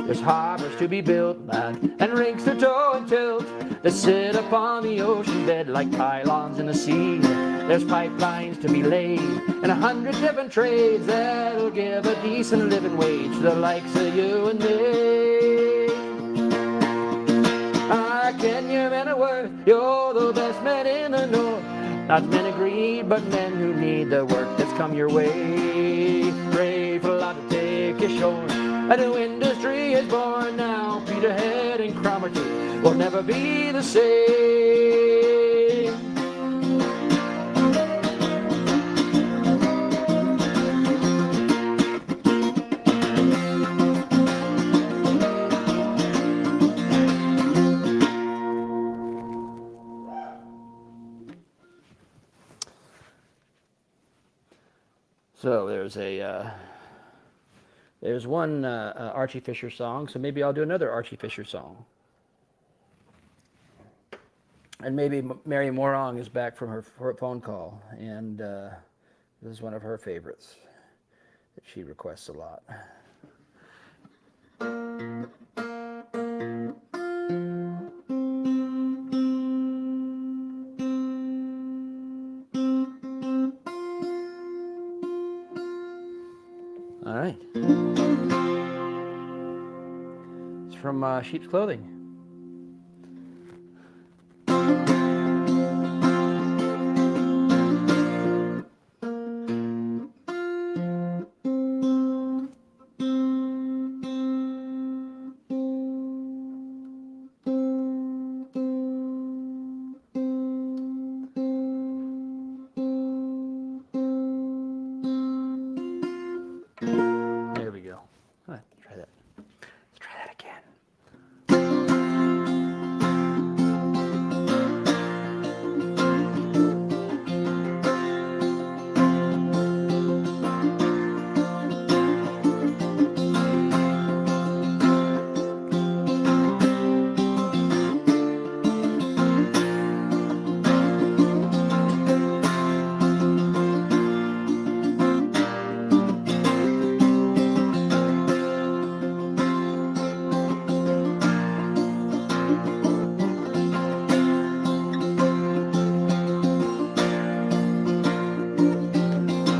There's harbors to be built, lad, and rinks to tow and tilt that sit upon the ocean bed like pylons in the sea. There's pipelines to be laid and 100 different trades that'll give a decent living wage to the likes of you and me. I ken your men of worth, you're the best men in the north. Not men of greed, but men who need the work that's come your way. Brave a lot to take ashore. A new industry is born now. Peterhead and Cromarty will never be the same. So there's one Archie Fisher song, so maybe I'll do another Archie Fisher song. And maybe Mary Morong is back from her phone call, and this is one of her favorites that she requests a lot. All right. It's from Sheep's Clothing. There we go. All right, try that. Let's try that again.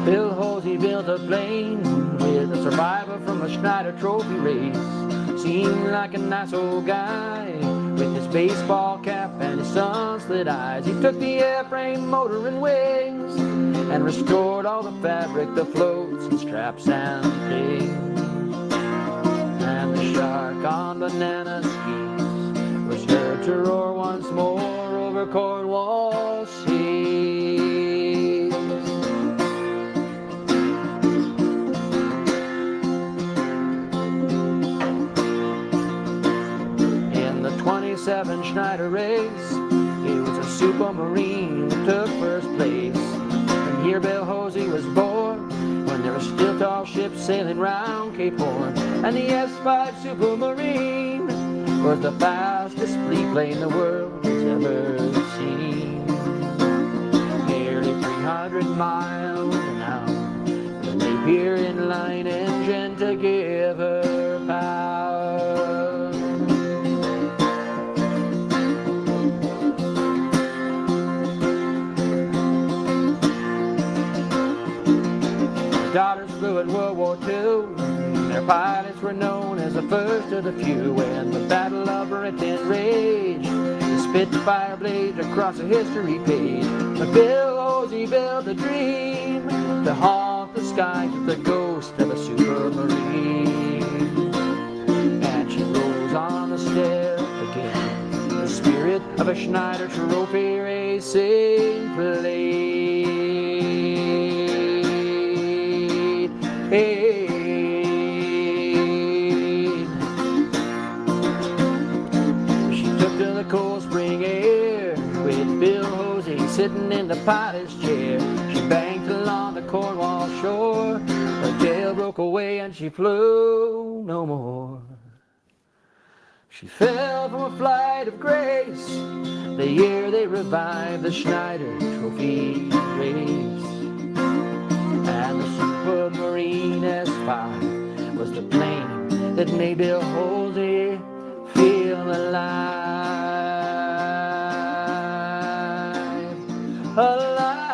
Bill Hosey built a plane with a survivor from a Schneider trophy race. Seemed like a nice old guy with his baseball cap and his sun-slit eyes. He took the airframe, motor, and wings and restored all the fabric, the floats and straps and things. And the shark on banana skis was heard to roar once more over Cornwall seas. In the 27 Schneider race, he was a supermarine who took first place. And here Bill Hosey was born when there were still tall ships sailing round Cape Horn. And the S5 Supermarine was the fastest fleet plane the world has ever seen. Nearly 300 miles an hour, with a Napier inline engine to give her power. Her daughters flew in World War II. Their pilots were known as the first of the few. When the Battle of Britain raged, the Spitfire blazed across a history page. But Bill Hosey built a dream to haunt the skies with the ghost of a supermarine. And she rose spirit of a Schneider trophy racing plate. She took to the cold spring air with Bill Hosey sitting in the pilot's chair. She banked along the Cornwall shore. Her tail broke away and she flew no more. She fell from a flight of grace the year they revived the Schneider Trophy race. And the Supermarine S5 was the plane that made Bill Hosey feel alive. Alive.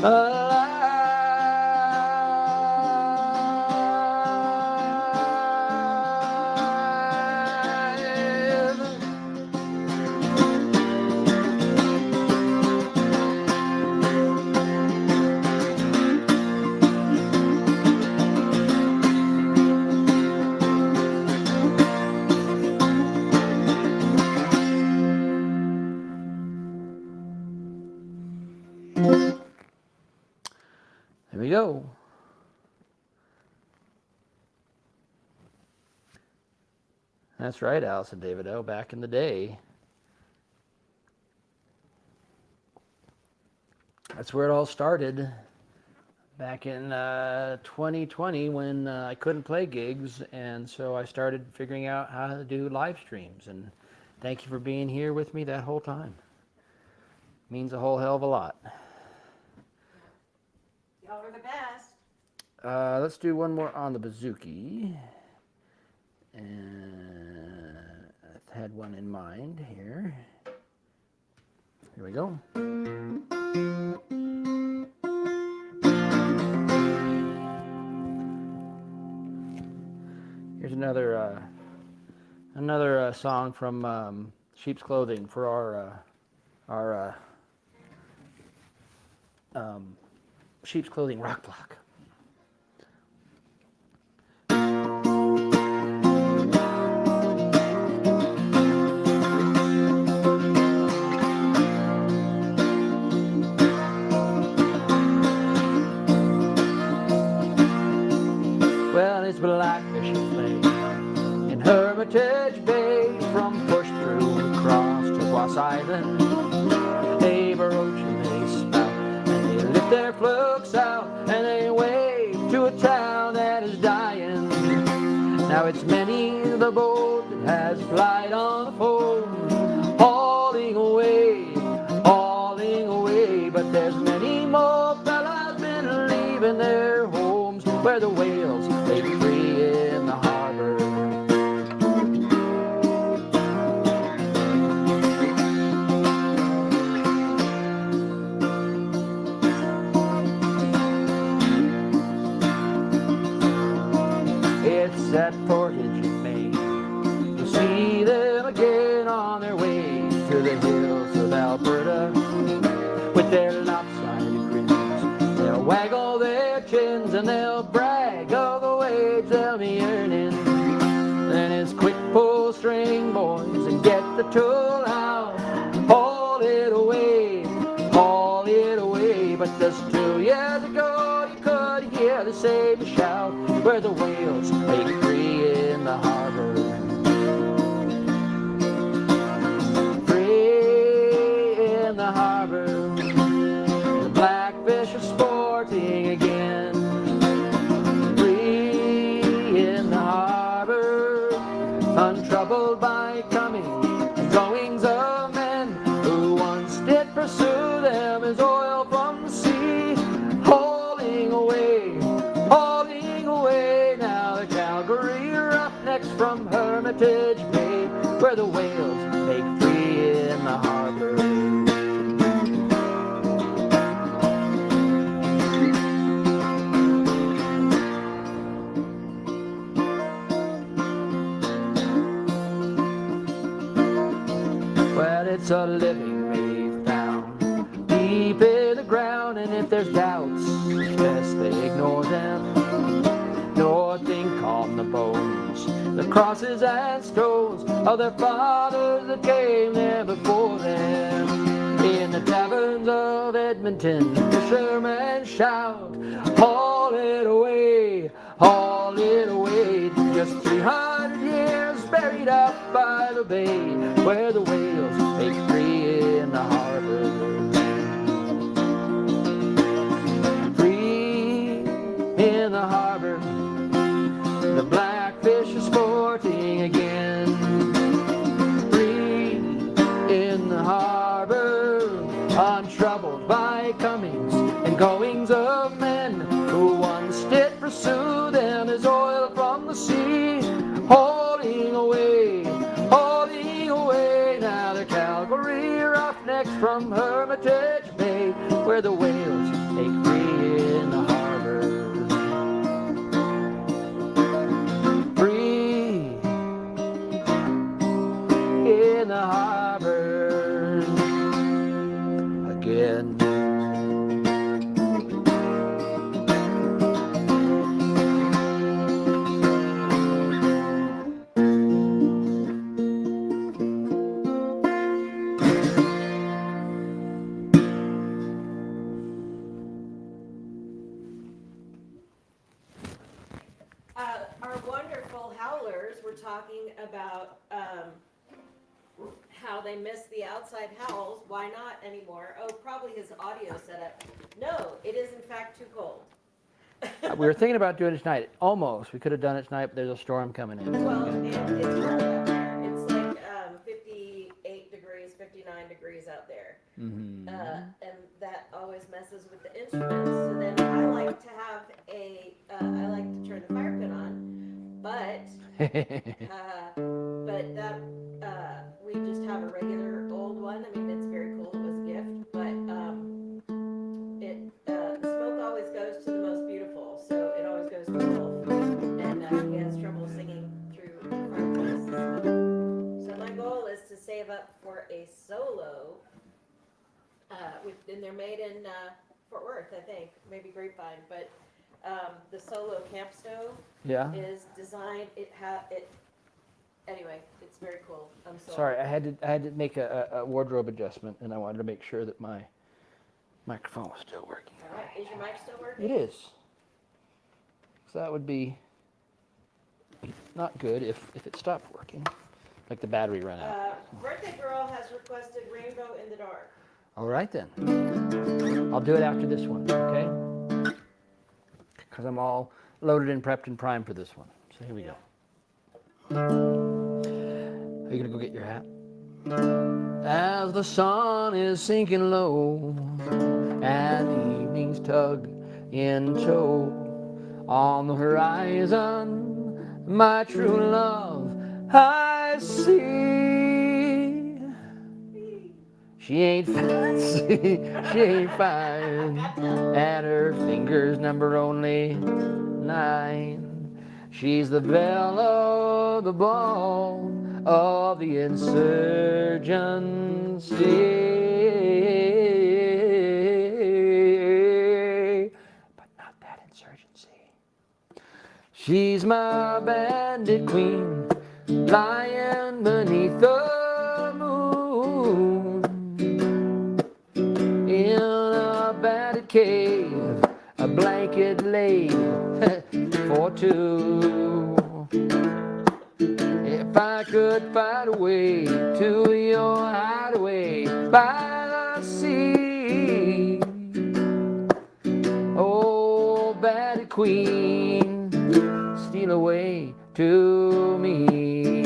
Alive. There we go. That's right, Alice and David O. Back in the day. That's where it all started. Back in 2020 when I couldn't play gigs, and so I started figuring out how to do live streams. And thank you for being here with me that whole time. Means a whole hell of a lot. Y'all are the best. Let's do one more on the bouzouki. And I had one in mind here. Here we go. Here's another song from Sheep's Clothing for our Sheep's Clothing rock block. Well, it's blackfish fishing in Hermitage Bay, from Push Through across to Boss Island. They broach and they spout and they lift their flukes out and they wave to a town that is dying. Now it's many the boat that has flight on the foam, hauling away, but there's many more fellas been leaving their homes where the whales lay free in the harbor. It's that portage in Maine. You'll see them again on their way to the hills of Alberta with their lopsided grins. They'll waggle their chins and they'll brag of the wage they'll be earning. Then it's quick pull string, boys, and get the tool out. Haul it away, but just 2 years ago you could hear the same shout where the whales lay free in the harbor. Free in the harbor. The blackfish are sporting again. Free in the harbor, untroubled by coming and goings of men who once did pursue them as oil from the sea. Hauling away, now the Calgary roughnecks from Hermitage Bay, where the whales make free in the harbor. Well, it's a living they've found deep in the ground, and if there's doubts, it's best they ignore them. Nor think on the bones that crosses and stones of their fathers that came there before them. In the taverns of Edmonton, fishermen shout, haul it away, haul it away. Just 300 years buried up by the bay, where the whales make free in the harbor. Free in the harbor, the blackfish are sporting again. Free in the harbor, untroubled by comings and goings of men who once did pursue them as oil from the sea. Holding away, now they're Calgary roughnecks from Hermitage Bay, where the whales take free in the harbor. Free in the harbor again. Our wonderful howlers were talking about how they miss the outside howls. Why not anymore? Oh, probably his audio setup. No, it is in fact too cold. We were thinking about doing it tonight. Almost. We could have done it tonight, but there's a storm coming in. Well, and it's cold out there. It's like 58 degrees, 59 degrees out there. Mm-hmm. And that always messes with the instruments. So then I like to have I like to turn the fire pit on, but that, we just have a regular old one. I mean, it's very cool. It was a gift, but, the smoke always goes to the most beautiful, so it always goes to Wolf. And, he has trouble singing through fireplaces. So my goal is to save up for a solo, and they're made in, Fort Worth, I think, maybe Grapevine, but, the solo camp stove Yeah. is designed, anyway, it's very cool. I'm Sorry, I had to make a wardrobe adjustment, and I wanted to make sure that my microphone was still working. All right, is your mic still working? It is. So that would be not good if it stopped working, like the battery ran out. Birthday Girl has requested Rainbow in the Dark. All right then. I'll do it after this one, okay? Because I'm all loaded and prepped and primed for this one. So here we go. Are you gonna go get your hat? As the sun is sinking low and the evenings tug in tow, on the horizon, my true love I see. She ain't fancy, she ain't fine, and her fingers number only 9. She's the belle of the ball of the insurgency, but not that insurgency. She's my bandit queen, lying beneath the moon, in a bandit cave, a blanket laid for 2. If I could find a way to your hideaway by the sea, oh, bandit queen, steal away to me.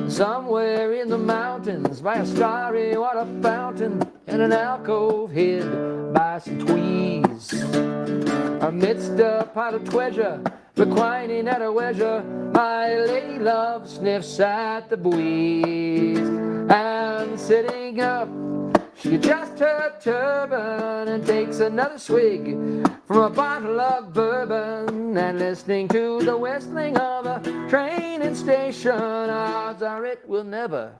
Somewhere in the mountains, by a starry water fountain, in an alcove hid by some tweeds, amidst a pot of treasure, reclining at a wedger, my lady love sniffs at the breeze, and sitting up, she adjusts her turban and takes another swig from a bottle of bourbon, and listening to the whistling of a train in station, odds are it will never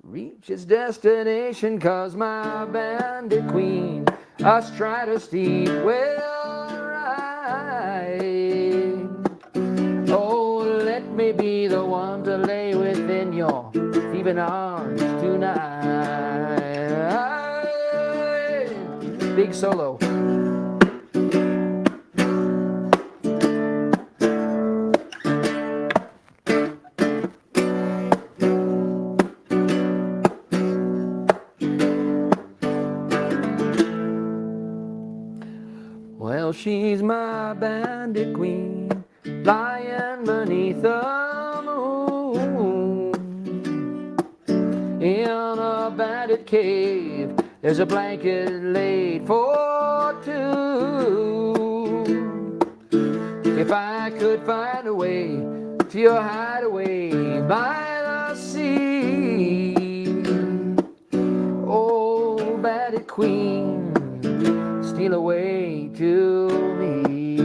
reach its destination, 'cause my bandit queen astride her steed will ride. me be the one to lay within your thieving arms tonight. Big solo. Well, she's my bandit queen, lying beneath the moon. In a bandit cave, there's a blanket laid for two. If I could find a way to your hideaway by the sea, oh, bandit queen, steal away to me.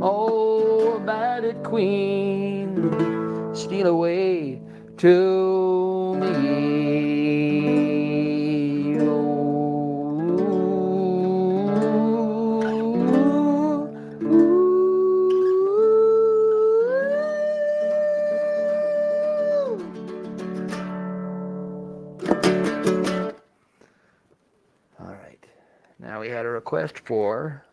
Oh, bandit queen, steal away to me. All right. Now we had a request for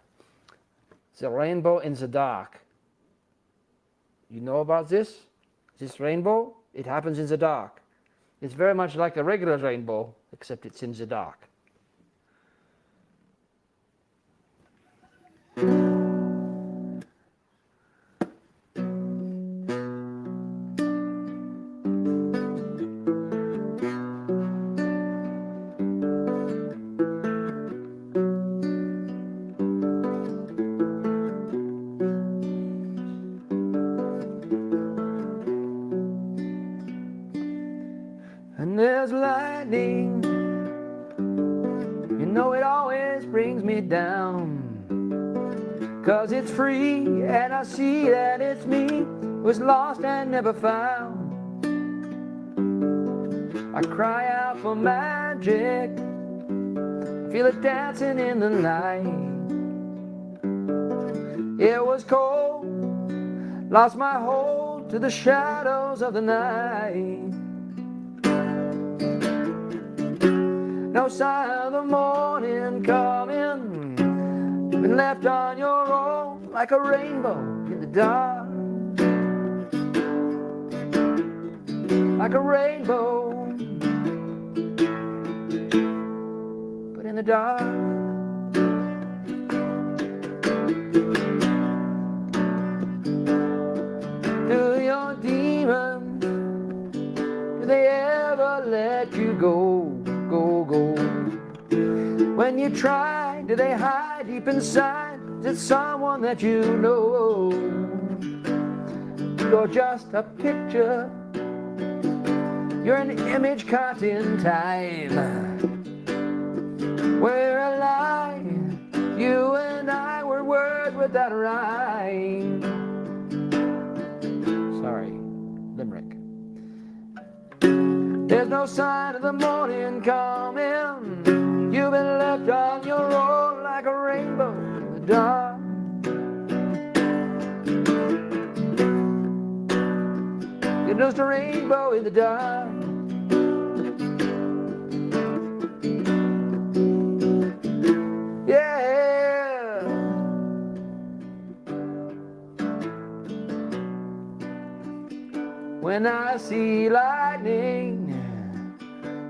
the rainbow in the dark. You know about this? This rainbow? It happens in the dark. It's very much like a regular rainbow, except it's in the dark. And there's lightning, you know it always brings me down. 'Cause it's free and I see that it's me who's lost and never found. I cry out for magic, feel it dancing in the light. It was cold, lost my hold to the shadows of the night. No sign of the morning coming, been left on your own like a rainbow in the dark. Like a rainbow, but in the dark. Do your demons, do they ever let you go? Go. When you try, do they hide deep inside? Is it someone that you know? You're just a picture, you're an image caught in time. We're alive, you and I were word without a rhyme. Sorry, limerick. There's no sign of the morning coming, you've been left on your own like a rainbow in the dark. You're just a rainbow in the dark. Yeah. When I see lightning,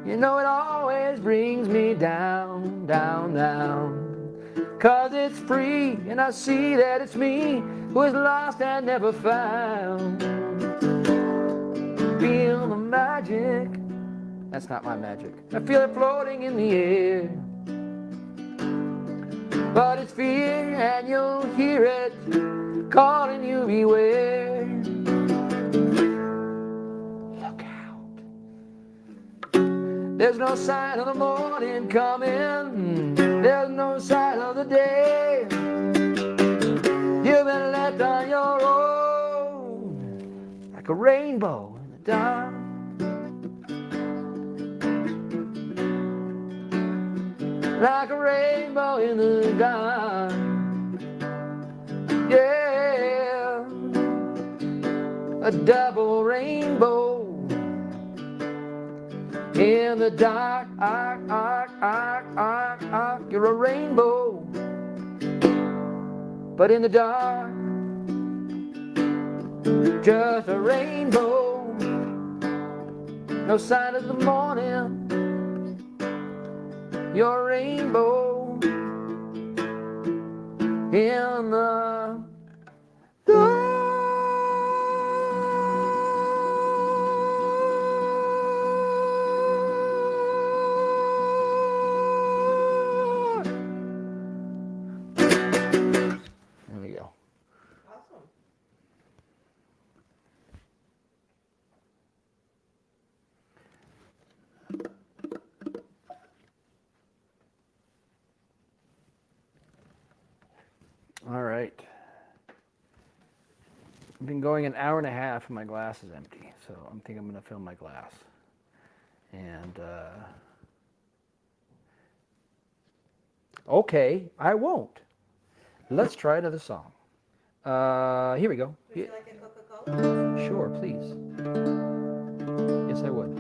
you know it always brings me down, down, down. 'Cause it's free and I see that it's me who is lost and never found. Feel the magic, that's not my magic, I feel it floating in the air. But it's fear and you'll hear it calling you beware. There's no sign of the morning coming, there's no sign of the day. You've been left on your own like a rainbow in the dark. Like a rainbow in the dark. Yeah. a double rainbow. In the dark, you're a rainbow. But in the dark, just a rainbow. No sign of the morning. You're a rainbow in the dark. There we go. Awesome. All right. I've been going an hour and a half and my glass is empty, so I'm thinking I'm going to fill my glass. And, okay, I won't. Let's try another song. Here we go. Would you like a Coca-Cola? Sure, please. Yes, I would.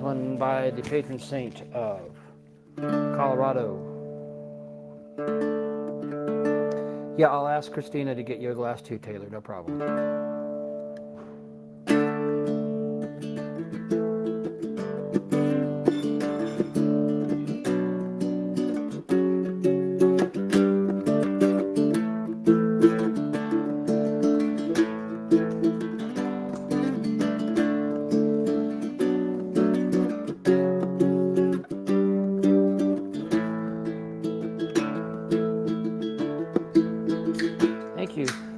One by the patron saint of Colorado. Yeah, I'll ask Christina to get you a glass too, Taylor, no problem.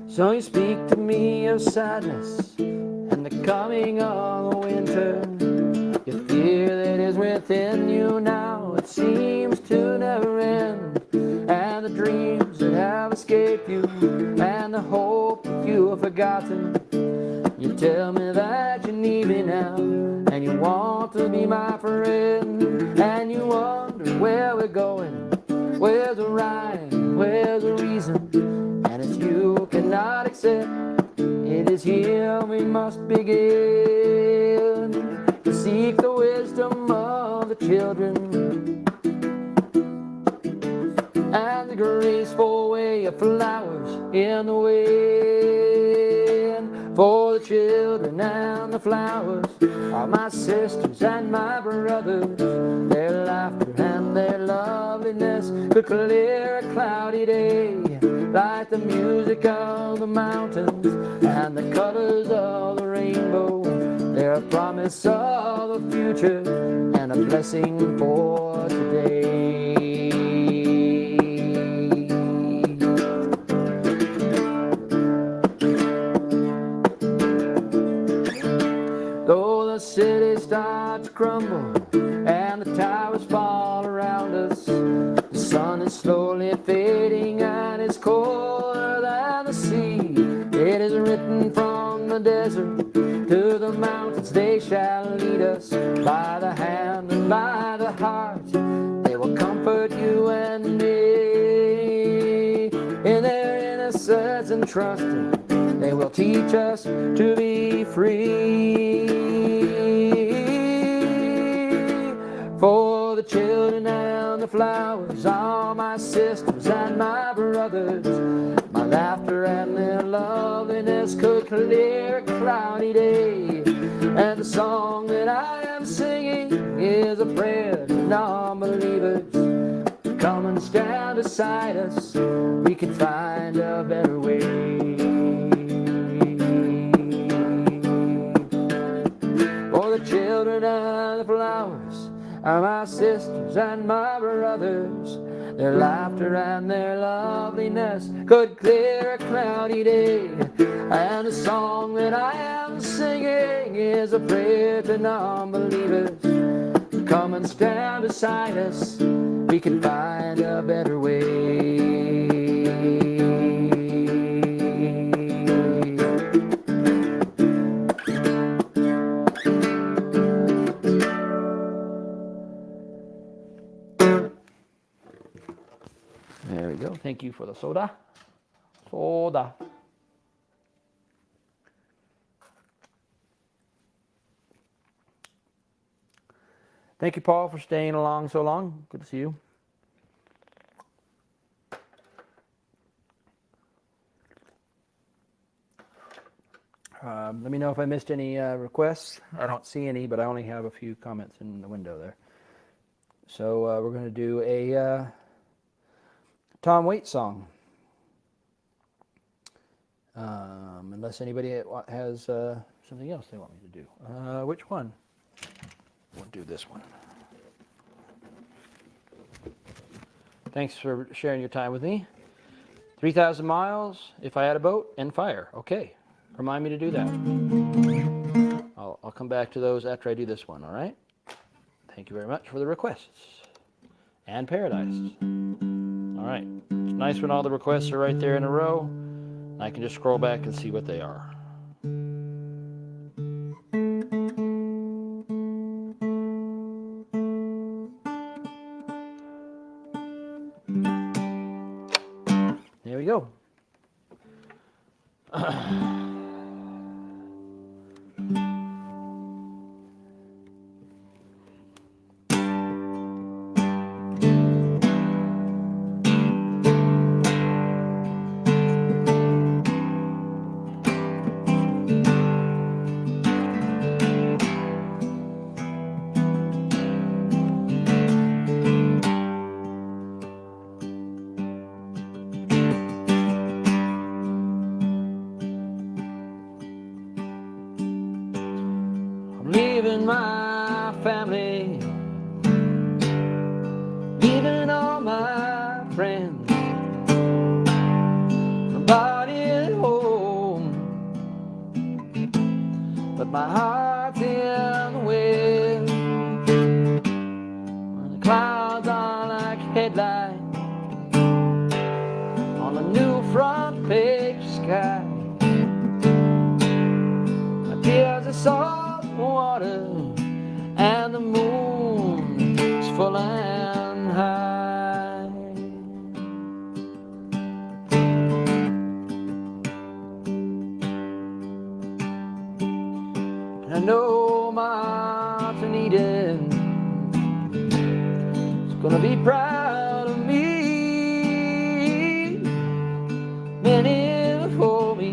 So you speak to me of sadness and the coming of the winter. You fear that is within you now, it seems to never end. And the dreams that have escaped you and the hope that you have forgotten. You tell me that you need me now and you want to be my friend. And you wonder where we're going, where's the rhyme, where's the reason. And as you cannot accept, it is here we must begin to seek the wisdom of the children and the graceful way of flowers in the wind. For the children and the flowers are my sisters and my brothers. Their laughter and their loveliness could clear a cloudy day, like the music of the mountains and the colors of the rainbow. They're a promise of the future and a blessing for today. Though the city starts to crumble and the towers fall around us, the sun is slowly fading and it's colder than the sea. It is written from the desert to the mountains, they shall lead us by the hand and by the heart. They will comfort you and me in their innocence and trusting. They will teach us to be free. For the children and the flowers are my sisters and my brothers. My laughter and their loveliness could clear a cloudy day. And the song that I am singing is a prayer to non-believers. Come and stand beside us, we can find a better way. For the children and the flowers are my sisters and my brothers. Their laughter and their loveliness could clear a cloudy day. And the song that I am singing is a prayer to non-believers. Come and stand beside us, we can find a better way. There we go. Thank you for the soda. Soda. Thank you, Paul, for staying along so long. Good to see you. Let me know if I missed any requests. I don't see any, but I only have a few comments in the window there. So we're going to do a Tom Waits song. Unless anybody has something else they want me to do. Which one? We'll do this one. Thanks for sharing your time with me. 3,000 miles, if I had a boat, and fire. Okay, remind me to do that. I'll come back to those after I do this one, all right? Thank you very much for the requests. And Paradise. All right, it's nice when all the requests are right there in a row. I can just scroll back and see what they are. There we go. Leaving my family, leaving all my friends, nobody at home, but my heart's in the wind. When the clouds are like headlights on a new front page sky, my tears are salt water, and the moon is full and high. And I know Martin Eden is gonna be proud of me. Many before me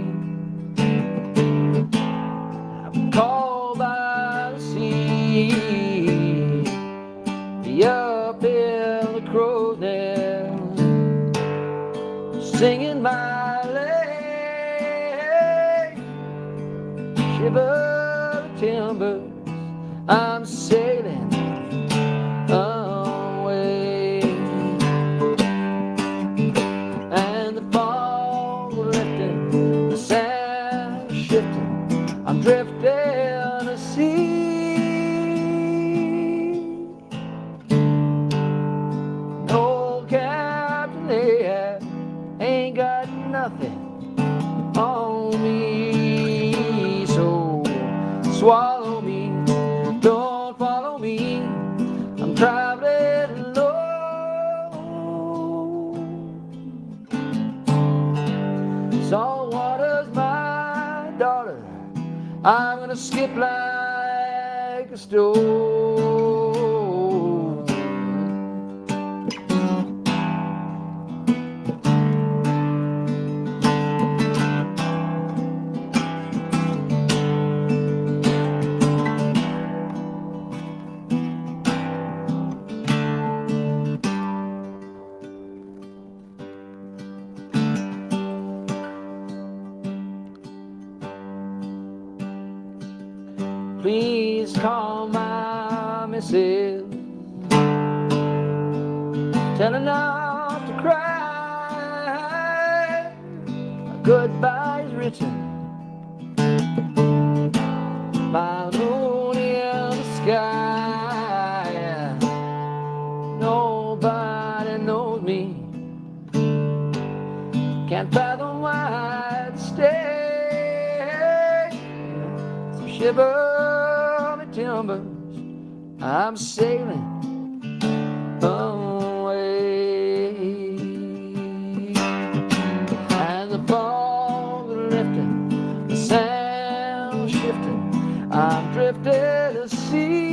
have been called by the sea, be up in the crow's nest, singing my lay, shiver the timbers, I'm sailing away, and the fog lifting, the sand shifting, I'm drifting to sea. An old Captain Ahab ain't got nothing on me, so swallow me, don't follow me, I'm traveling alone. Salt water's my daughter, I'm gonna skip like a stone. Please call my missus, tell her now cry. Goodbye is written by the moon in the sky. Nobody knows me. Can't fathom why I'd stay. Some shiver me timbers. I'm sailing away, and the fog is lifting, the sound shifting. I'm drifting to sea.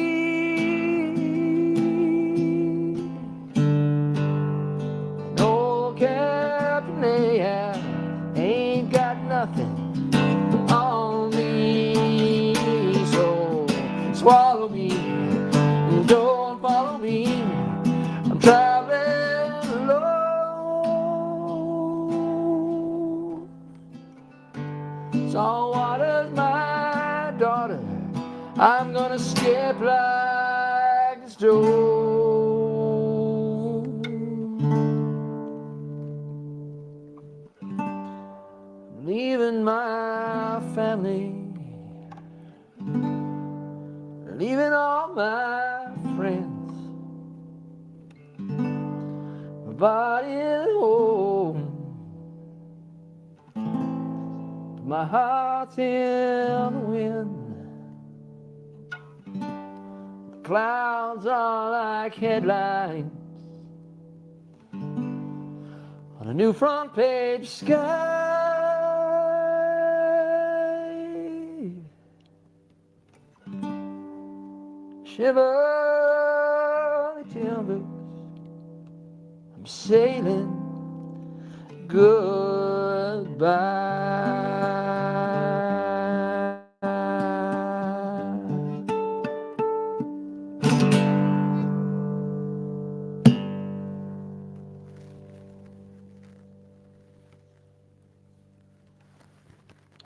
An old Captain Ahab ain't got nothing on me, so swallow me. Don't follow me, I'm traveling alone. Salt water's my daughter, I'm gonna skip like a stone. Leaving my family, leaving all my friends. My body is home, my heart's in the wind. The clouds are like headlines on a new front page sky. Shiver the timbers, I'm sailing goodbye.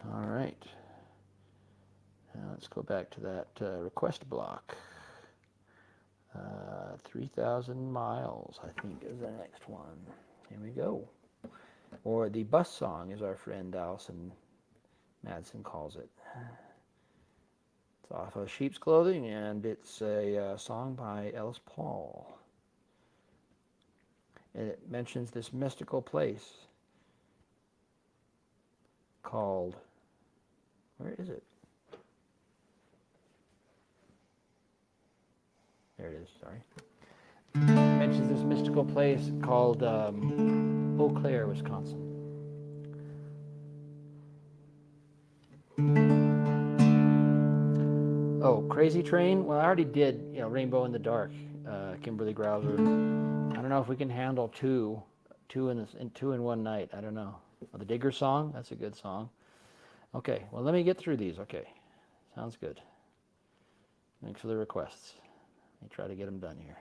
All right. Now let's go back to that request block. 3,000 miles, I think, is the next one. Here we go. Or the bus song, as our friend Allison Madsen calls it. It's off of Sheep's Clothing, and it's a song by Ellis Paul. And it mentions this mystical place called, where is it? There it is, sorry. It mentions this mystical place called Eau Claire, Wisconsin. Oh, Crazy Train? Well, I already did, Rainbow in the Dark, Kimberly Grouser. I don't know if we can handle two in one night. I don't know. Oh, the Digger song? That's a good song. Okay, well, let me get through these. Okay, sounds good. Thanks for the requests. Let me try to get them done here.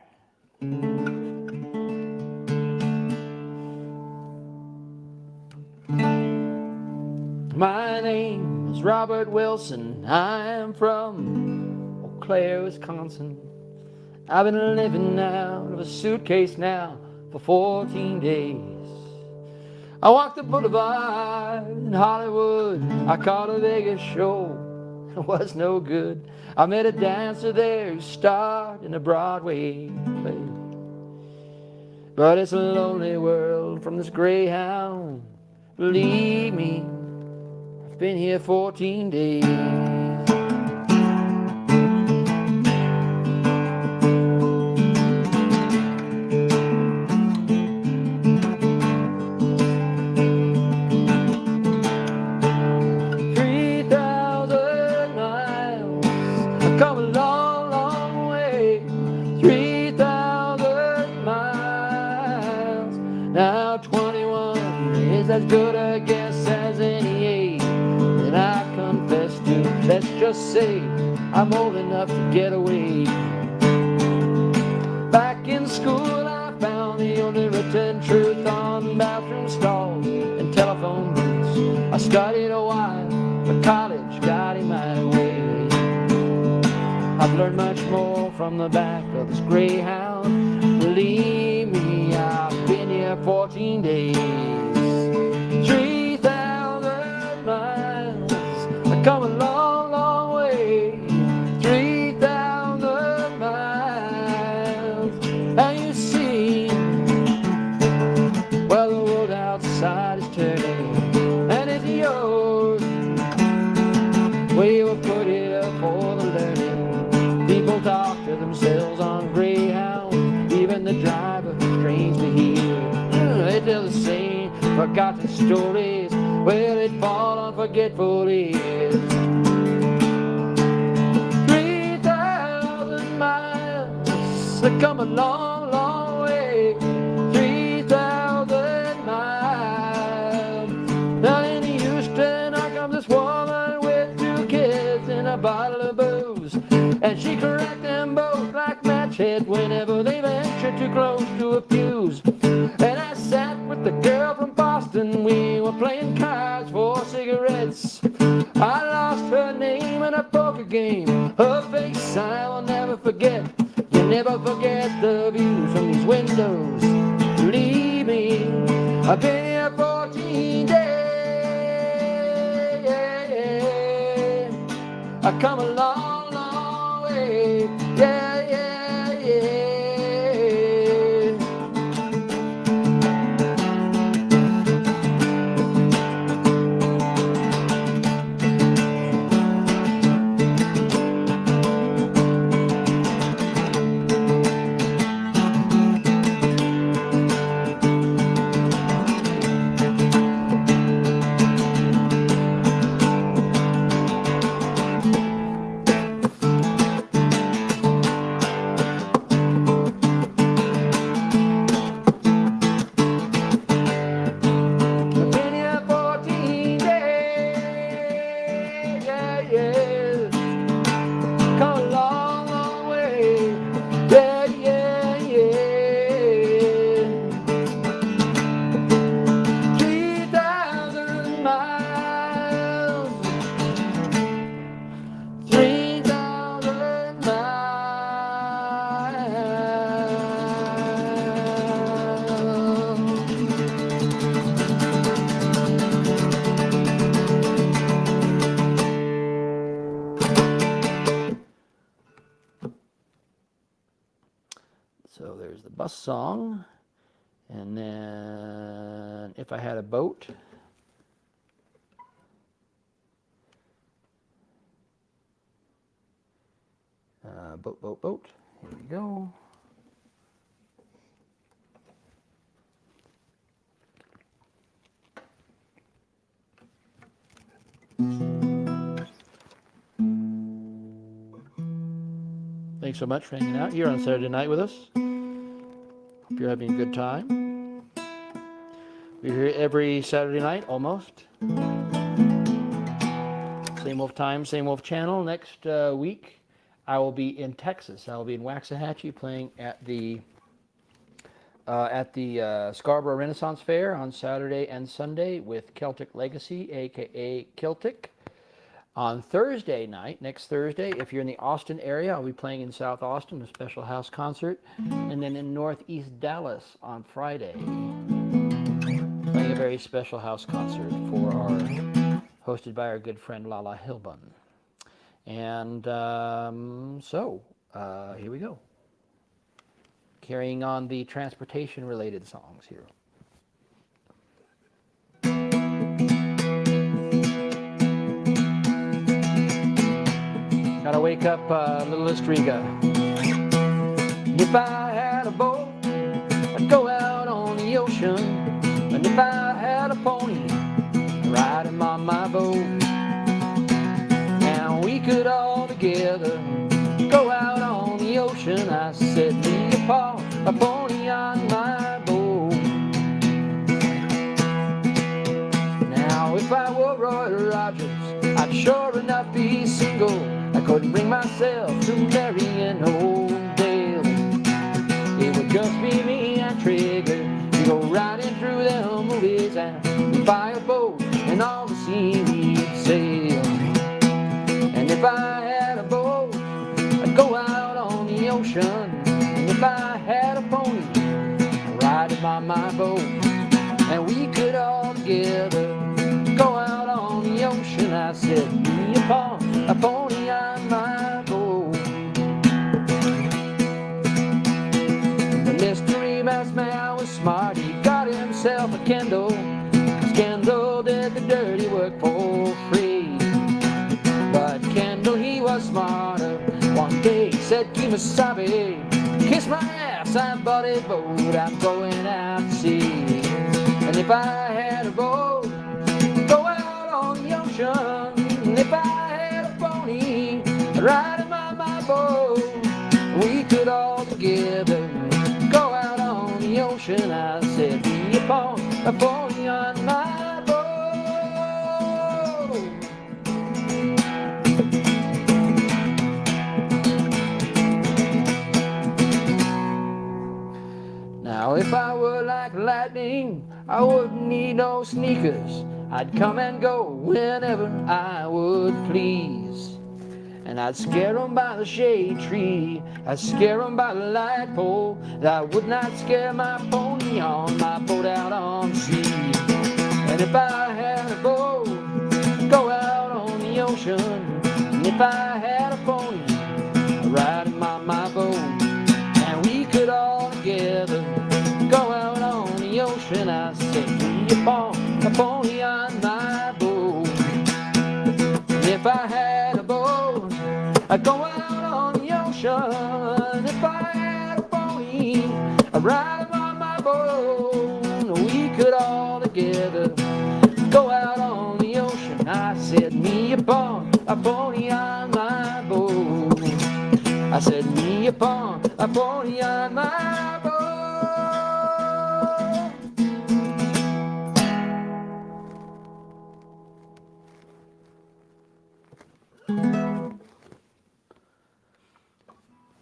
My name is Robert Wilson. I'm from Eau Claire, Wisconsin. I've been living out of a suitcase now for 14 days. I walked the boulevard in Hollywood. I caught a Vegas show. It was no good. I met a dancer there who starred in a Broadway play. But it's a lonely world from this Greyhound. Believe me, I've been here 14 days. 3,000 miles, I've come a long, long way. 3,000 miles. Now 21 is as good a guess as any age. And I confess to, let's just say, I'm old enough to get away. Back in school I found the only written truth on bathroom stalls and telephone booths. I studied a while, but college got in my way. I've learned much more from the back of this Greyhound. Believe me, I've been here here 14 days. 3,000 miles. I come a long, long way. 3,000 miles. And you see, well, the world outside is turning, and it's yours. We will put it up for the learning. People talk to themselves on Greyhound, even the driver, strange to hear. They tell the same forgotten stories, well, they fall on forgetful ears. 3,000 miles, I come a long, long way. 3,000 miles. Now in Houston, I comes this woman with 2 kids and a bottle of booze, and she correct them both like match heads whenever they venture too close to a fuse. And I sat with the girl from Boston, we were playing cards for cigarettes. I lost her name in a poker game, her face I will never forget. You never forget the views from these windows. Believe me, I've been here 14 days. I come a long, long way. Yeah, yeah, yeah. So there's the bus song, and then If I Had a Boat. Boat, boat, boat. Here we go. Thanks so much for hanging out here on Saturday night with us. Hope you're having a good time. We're here every Saturday night, almost. Same old time, same old channel. Next week, I will be in Texas. I will be in Waxahachie playing at the Scarborough Renaissance Fair on Saturday and Sunday with Celtic Legacy, aka Celtic. On Thursday night, next Thursday, if you're in the Austin area, I'll be playing in South Austin, a special house concert. And then in Northeast Dallas on Friday, playing a very special house concert hosted by our good friend Lala Hilbun. And here we go. Carrying on the transportation-related songs here. Gotta wake up little Estriga. If I had a boat, I'd go out on the ocean. And if I had a pony, I'd ride him on my boat. Now we could all together go out on the ocean. I said, me a pony on my boat. Now if I were Roy Rogers, I'd sure enough be single. I couldn't bring myself to marry an old Dale. It would just be me and Trigger. We go riding through the movies and buy a boat and all the sea we'd sail. And if I had a boat, I'd go out on the ocean. And if I had a pony, I'd ride him on my boat. a pony on my boat. The mystery masked man was smart. He got himself a Kendall. Kendall did the dirty work for free. But Kendall, he was smarter. One day he said, Kemosabe, kiss my ass, I bought a boat, I'm going out to sea. And if I had a boat, go out on the ocean. And if I had a pony, ride him on my boat, we could all together go out on the ocean. I said, be a pony on my boat. Now if I were like lightning, I wouldn't need no sneakers. I'd come and go whenever I would please. And I'd scare 'em by the shade tree, I'd scare 'em by the light pole. I would not scare my pony on my boat out on the sea. And if I had a boat, go out on the ocean. And if I had a pony, I'd ride him on my boat, and we could all together go out on the ocean. I said, be a pony on my boat. And if I had a boat, I'd go out on the ocean. If I had a pony, I'd ride him on my boat. We could all together go out on the ocean. I said, me a pony on my boat. I said, me a pony on my boat.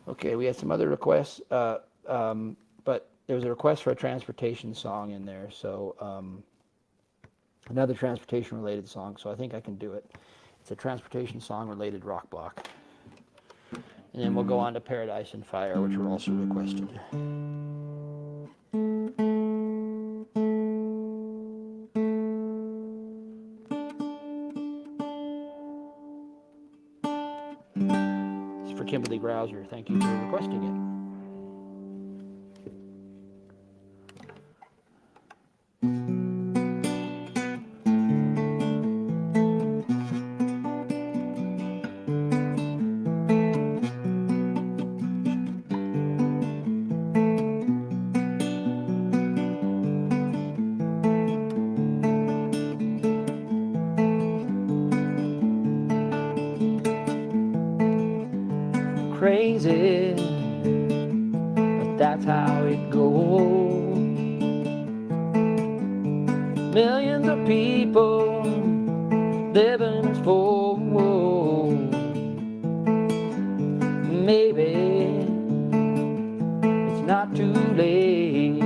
Okay, we had some other requests, but there was a request for a transportation song in there, so another transportation related song, so I think I can do it. It's a transportation song related rock block. And then we'll go on to Paradise and Fire, which were also requested. This is for Kimberly Grouser. Thank you for requesting it. Crazy, but that's how it goes. Millions of people living as fools. Maybe it's not too late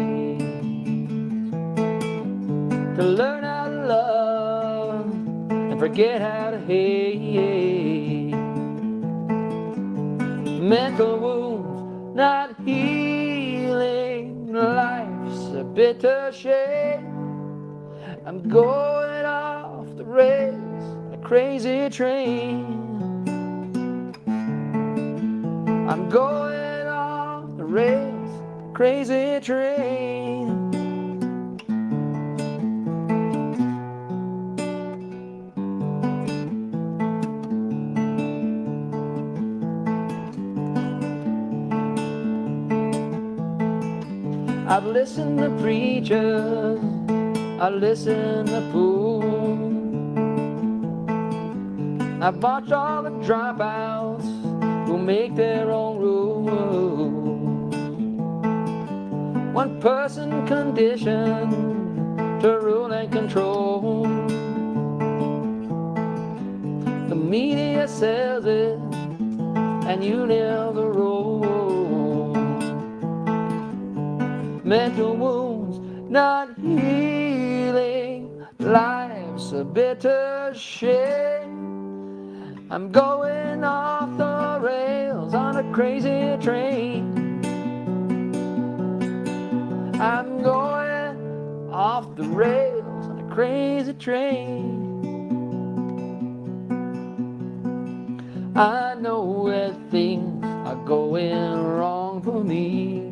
to learn how to love and forget how to hate. Mental wounds not healing, life's a bitter shade. I'm going off the rails on a crazy train. I'm going off the rails on a crazy train. I've listened to preachers, I listen to fools. I've watched all the dropouts who make their own rules. One person conditioned to rule and control. The media sells it, and you nail the role. Mental wounds not healing, life's a bitter shame. I'm going off the rails on a crazy train. I'm going off the rails on a crazy train. I know that things are going wrong for me.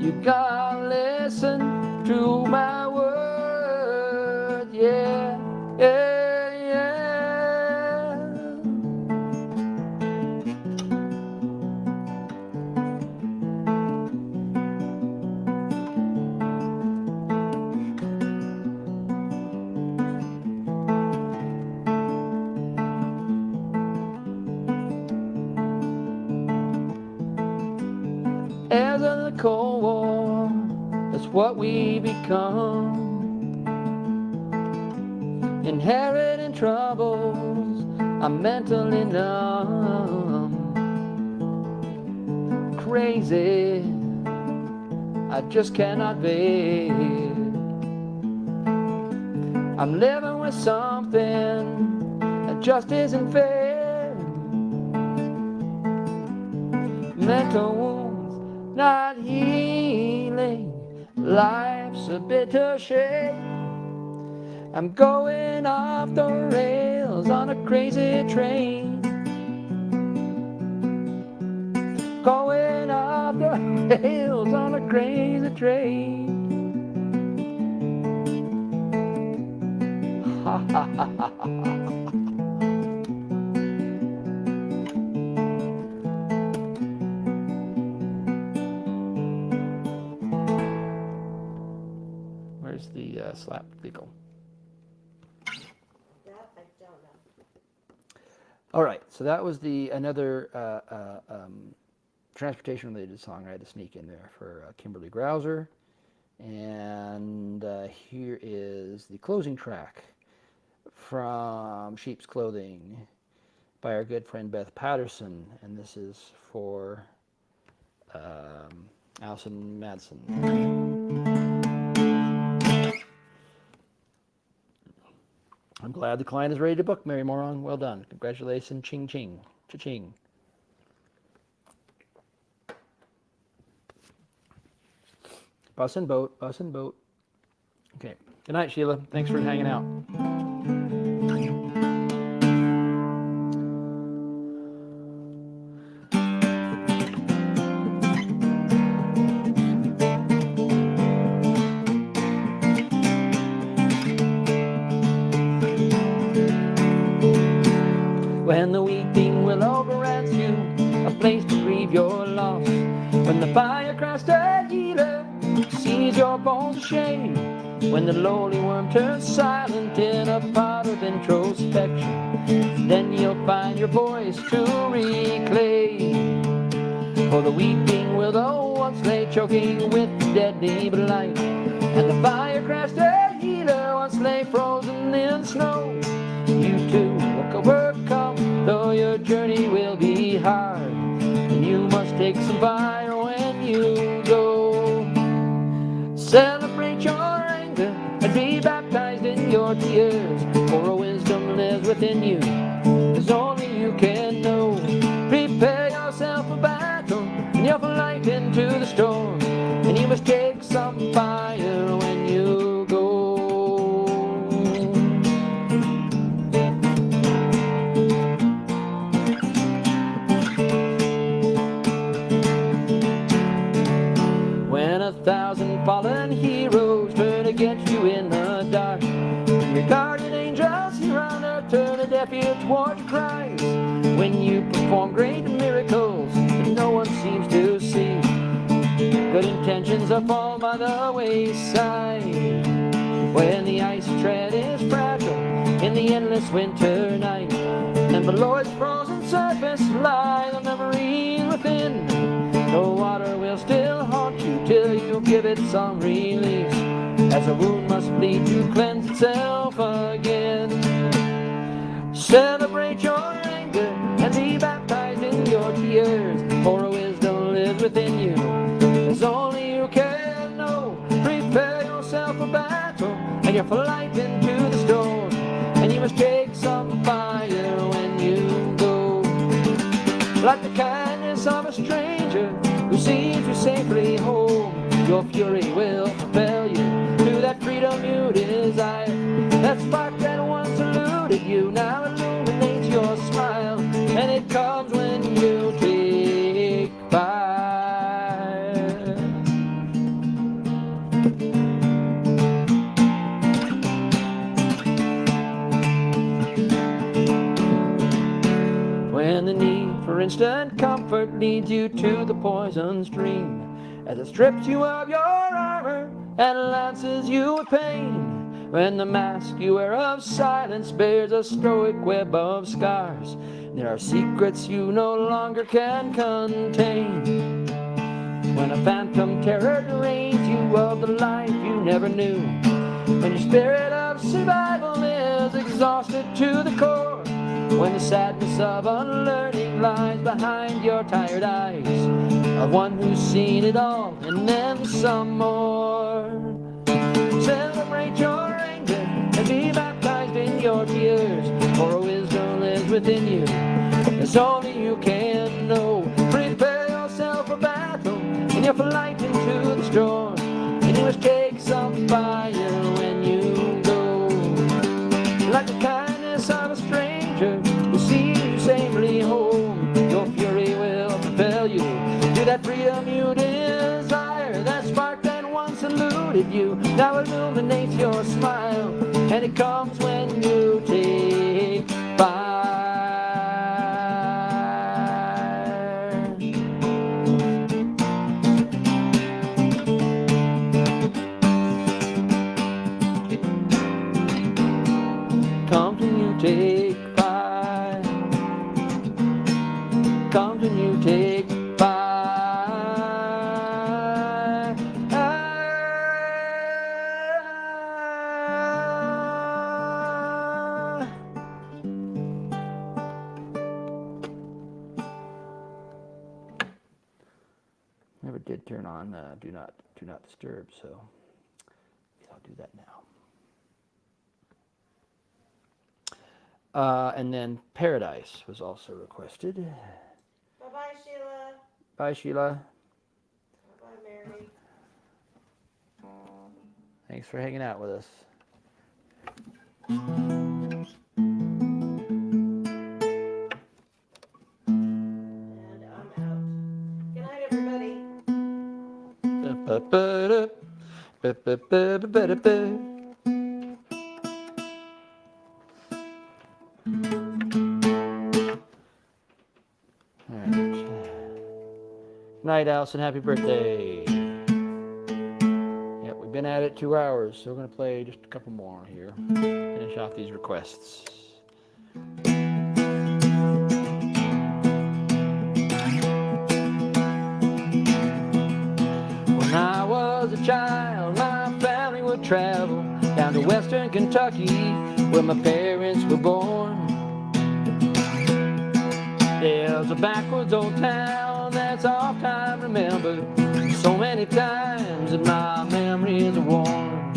You gotta listen to my words, yeah, yeah, yeah. As of the Cold War, that's what we become. Inheriting troubles, I'm mentally numb. Crazy, I just cannot bear. I'm living with something that just isn't fair. Mental wounds not healing, life's a bitter shame. I'm going off the rails on a crazy train. Going off the rails on a crazy train. Ha ha ha ha ha. Where's the slap pickle? That I don't know. All right, so that was another transportation-related song I had to sneak in there for Kimberly Grouser. And here is the closing track from Sheep's Clothing by our good friend Beth Patterson, and this is for Allison Madsen. I'm glad the client is ready to book, Mary Moron. Well done. Congratulations. Ching ching. Cha-ching. Bus and boat. Bus and boat. Okay. Good night, Sheila. Thanks for hanging out. When the weeping willow grants you a place to grieve your loss, when the fire-crested healer sees your bones ashamed, when the lowly worm turns silent in a pot of introspection, then you'll find your voice to reclaim. For the weeping willow once lay choking with deadly blight, and the fire-crested healer once lay frozen in snow. You too will overcome, though your journey will be hard, and you must take some fire when you go. Celebrate your anger and be baptized in your tears, for a wisdom lives within you, as only you can know. Prepare yourself for battle, and you'll fly into the storm, and you must take some fire when you go. When 1,000 fallen heroes turn against you in the dark, and your guardian angels here on earth turn a deaf ear towards your cries, when you perform great miracles that no one seems to see, good intentions are fall by the wayside. When the icy tread is fragile in the endless winter night, and below its frozen surface lie the memories within, the water will still haunt you till you give it some release, as a wound must bleed to cleanse itself again. Celebrate your anger and be baptized in your tears, for a wisdom lives within you, as only you can know. Prepare yourself for battle and your flight into the storm, and you must take some fire when you go. Like the kindness of a stranger who sees you safely home, your fury will propel you to that freedom you desire. That spark that once eluded you now illuminates where instant comfort leads you to the poison stream, as it strips you of your armor and lances you with pain, when the mask you wear of silence bears a stoic web of scars. There are secrets you no longer can contain, when a phantom terror drains you of the life you never knew, when your spirit of survival is exhausted to the core, when the sadness of unlearning lies behind your tired eyes, of one who's seen it all and then some more. Celebrate your anger and be baptized in your tears, for a wisdom lives within you, it's only you can know. Prepare yourself for battle in your flight into the storm, and you must take some fire when you go. Like the kindness of a stranger who sees you safely home, your fury will propel you to that freedom you desire. That spark that once eluded you now illuminates your smile, and it comes when you take fire. Comes when you take fire. Comes when you take fire. Never did turn on do not disturb, so I'll do that now. And then Paradise was also requested. Bye-bye, Sheila. Bye, Sheila. Bye-bye, Mary. Thanks for hanging out with us. And I'm out. Good night, everybody. Night, Allison. Happy birthday. Yep, we've been at it 2 hours, so we're going to play just a couple more here. Finish off these requests. When I was a child, my family would travel down to western Kentucky, where my parents were born. There's a backwoods old town that's oft time remembered, so many times that my memories are worn.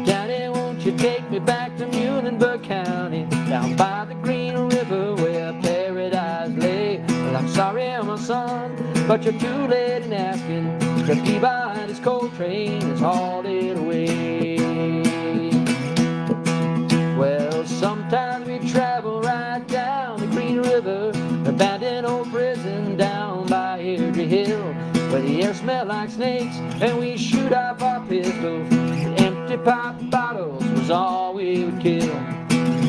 Daddy, won't you take me back to Muhlenberg County, down by the Green River where paradise lay? Well, I'm sorry, my son, but you're too late in asking. The Peabody's coal train has hauled it away. Well, sometimes we travel right down the Green River, abandoned old prison down by Airdrie Hill, where the air smelled like snakes and we shoot off our pistols. Empty pop bottles was all we would kill.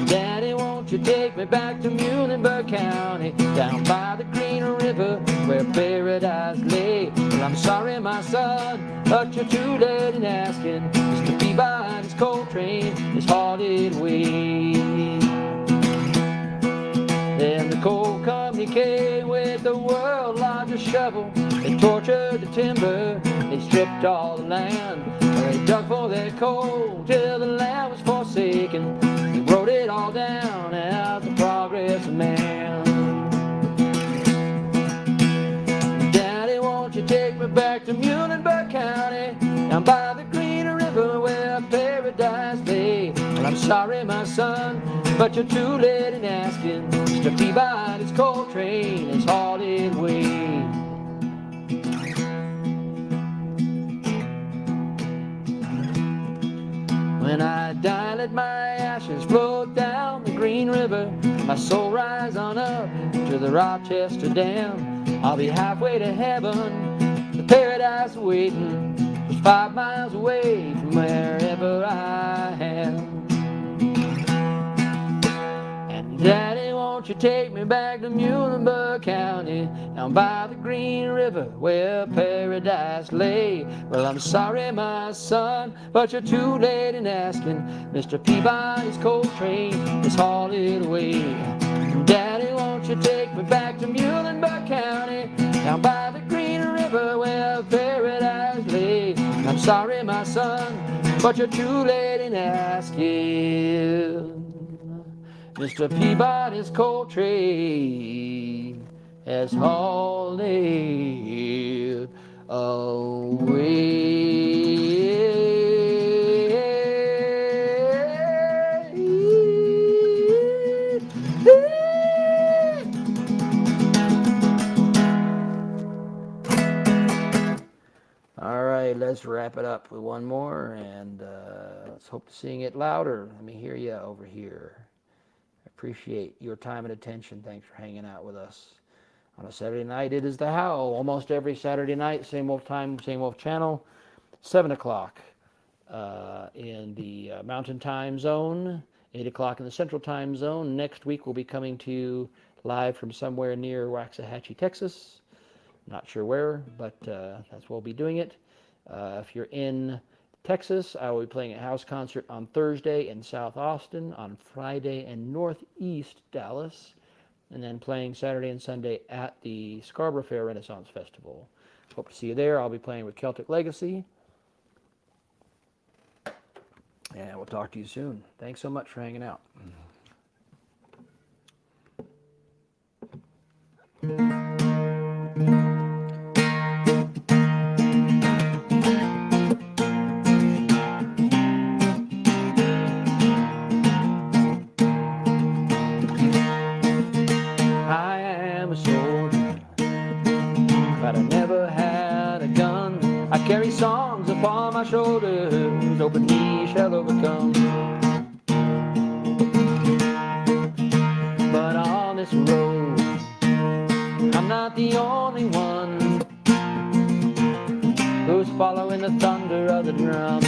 Daddy, won't you take me back to Muhlenberg County, down by the Green River where paradise lay? Well, I'm sorry, my son, but you're too late in asking. Mr. Peabody's coal train is hauled away. Then the coal company came with the world's largest shovel. They tortured the timber, they stripped all the land. They dug for their coal till the land was forsaken. They wrote it all down as the progress of man. Daddy, won't you take me back to Muhlenberg County, down by the Green River where paradise lay? Well, I'm sorry, my son, but you're too late in asking. Mr. Peabody's coal train is hauled away. When I die, let my ashes float down the Green River, my soul rise on up to the Rochester Dam. I'll be halfway to heaven, the paradise waiting, just 5 miles away from wherever I am. And Daddy, won't won't you take me back to Muhlenberg County, down by the Green River where paradise lay? Well, I'm sorry, my son, but you're too late in asking. Mr. Peabody's coal train is hauled away. Daddy, won't you take me back to Muhlenberg County, down by the Green River where paradise lay? I'm sorry, my son, but you're too late in asking. Mr. Peabody's coal train has hauled it away. All right, let's wrap it up with one more, and let's hope to sing it louder. Let me hear you over here. Appreciate your time and attention. Thanks for hanging out with us. On a Saturday night, it is the Howl. Almost every Saturday night, same old time, same old channel, 7 o'clock in the Mountain Time Zone, 8 o'clock in the Central Time Zone. Next week, we'll be coming to you live from somewhere near Waxahachie, Texas. Not sure where, but that's where we'll be doing it. If you're in Texas, I will be playing a house concert on Thursday in South Austin, on Friday in Northeast Dallas, and then playing Saturday and Sunday at the Scarborough Fair Renaissance Festival. Hope to see you there. I'll be playing with Celtic Legacy. And we'll talk to you soon. Thanks so much for hanging out. I am a soldier, but I never had a gun. I carry songs upon my shoulders, open knee shall overcome. But on this road, I'm not the only one who's following the thunder of the drum.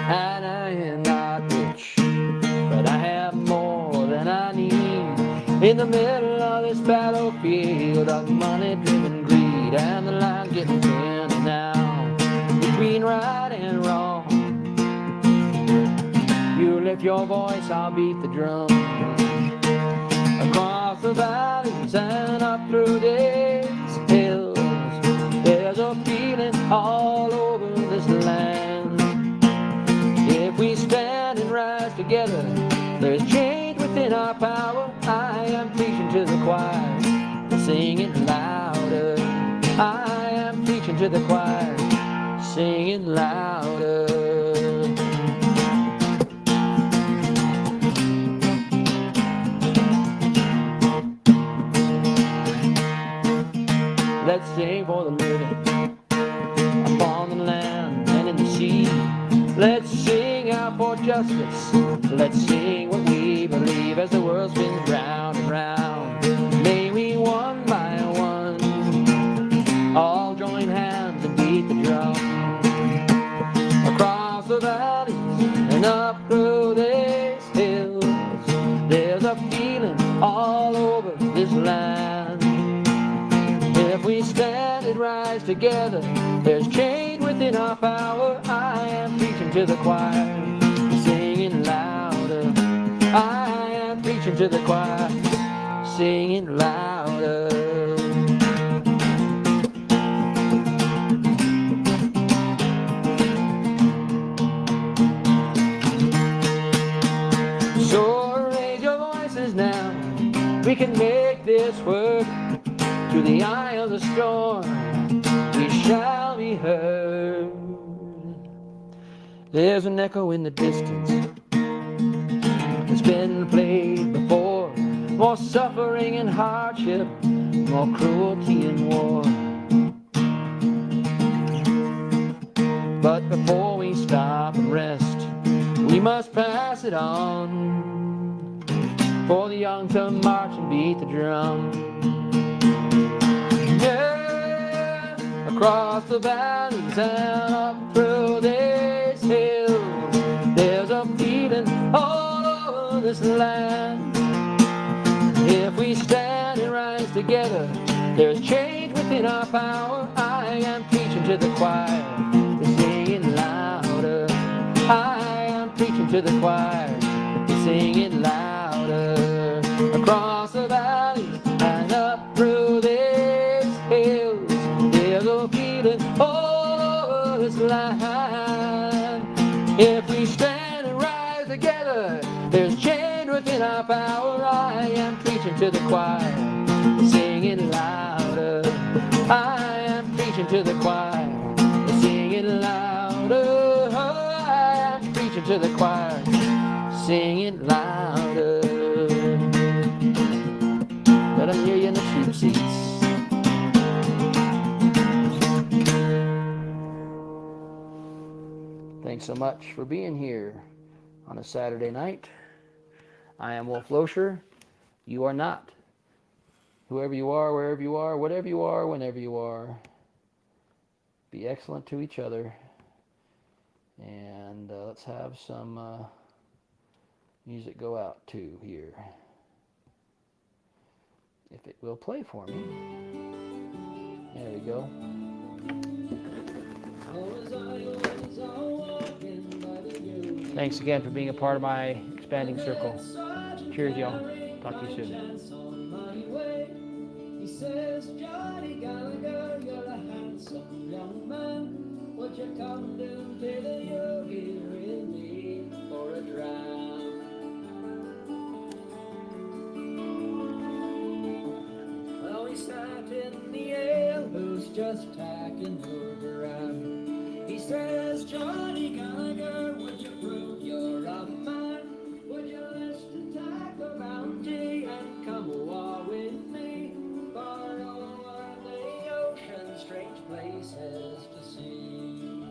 And I am not rich, but I have more than I need. In the middle of this battlefield of money-driven greed, and the line getting thin now between right and wrong. You lift your voice, I'll beat the drum. Across the valleys and up through these hills, there's a feeling all over this land. If we stand and rise together, there's change within our power. I am preaching to the choir, singing louder. I am preaching to the choir, singing louder. Let's sing for the living upon the land and in the sea. Let's sing out for justice. Let's sing what we believe as the world spins round and round. May we one by one all join hands and beat the drum. Across the valleys and up through these hills, there's a feeling all over this land. If we stand and rise together, there's change within our power. I am preaching to the choir, singing louder. I am preaching to the choir, singing louder. So raise your voices now, we can make this work. To the eye of the storm, we shall be heard. There's an echo in the distance, it's been played before. More suffering and hardship, more cruelty and war. But before we stop and rest, we must pass it on, for the young to march and beat the drum. Across the valleys and up through these hills, there's a feeling all this land. If we stand and rise together, there's change within our power. I am preaching to the choir, they're singing louder. I am preaching to the choir, they're singing louder. Across the valley and up through these hills, there's a feeling all over this land. If we stand and rise together, there's change within our power. I am preaching to the choir, singing louder. I am preaching to the choir, singing louder. I am preaching to the choir, singing louder. Let them hear you in the cheap seats. Thanks so much for being here on a Saturday night. I am Wolf Loescher. You are not. Whoever you are, wherever you are, whatever you are, whenever you are, be excellent to each other. And let's have some music go out too here. If it will play for me. There we go. Thanks again for being a part of my expanding circle. Cheers, y'all. Talk to you soon. He says, Johnny Gallagher, you're a handsome young man. Would you come down to the yogi with me for a dram? Well, we sat in the ale booth just tacking over around. He says, Johnny Gallagher, would you prove you're a man? Would you list to tack around tea and come away with me? Far over the ocean, strange places to see.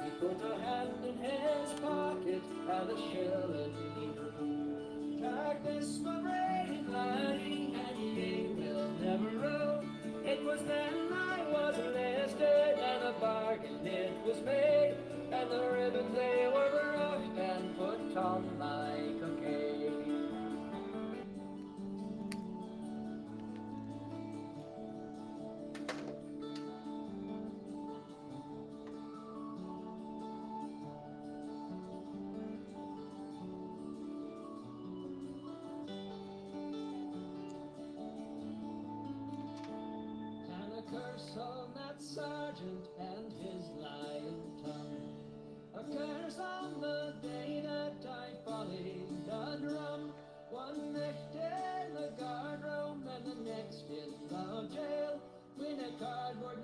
He put a hand in his pocket and a shilling he drew. Track this my brain, laddie, and ye will never row. It was then I was enlisted, and a bargain it was made, and the ribbons they were roughed and put on like a cake. Curse on that sergeant and his lying tongue. A curse on the day that I follied the drum. One night in the guard room and the next in the jail. With a cardboard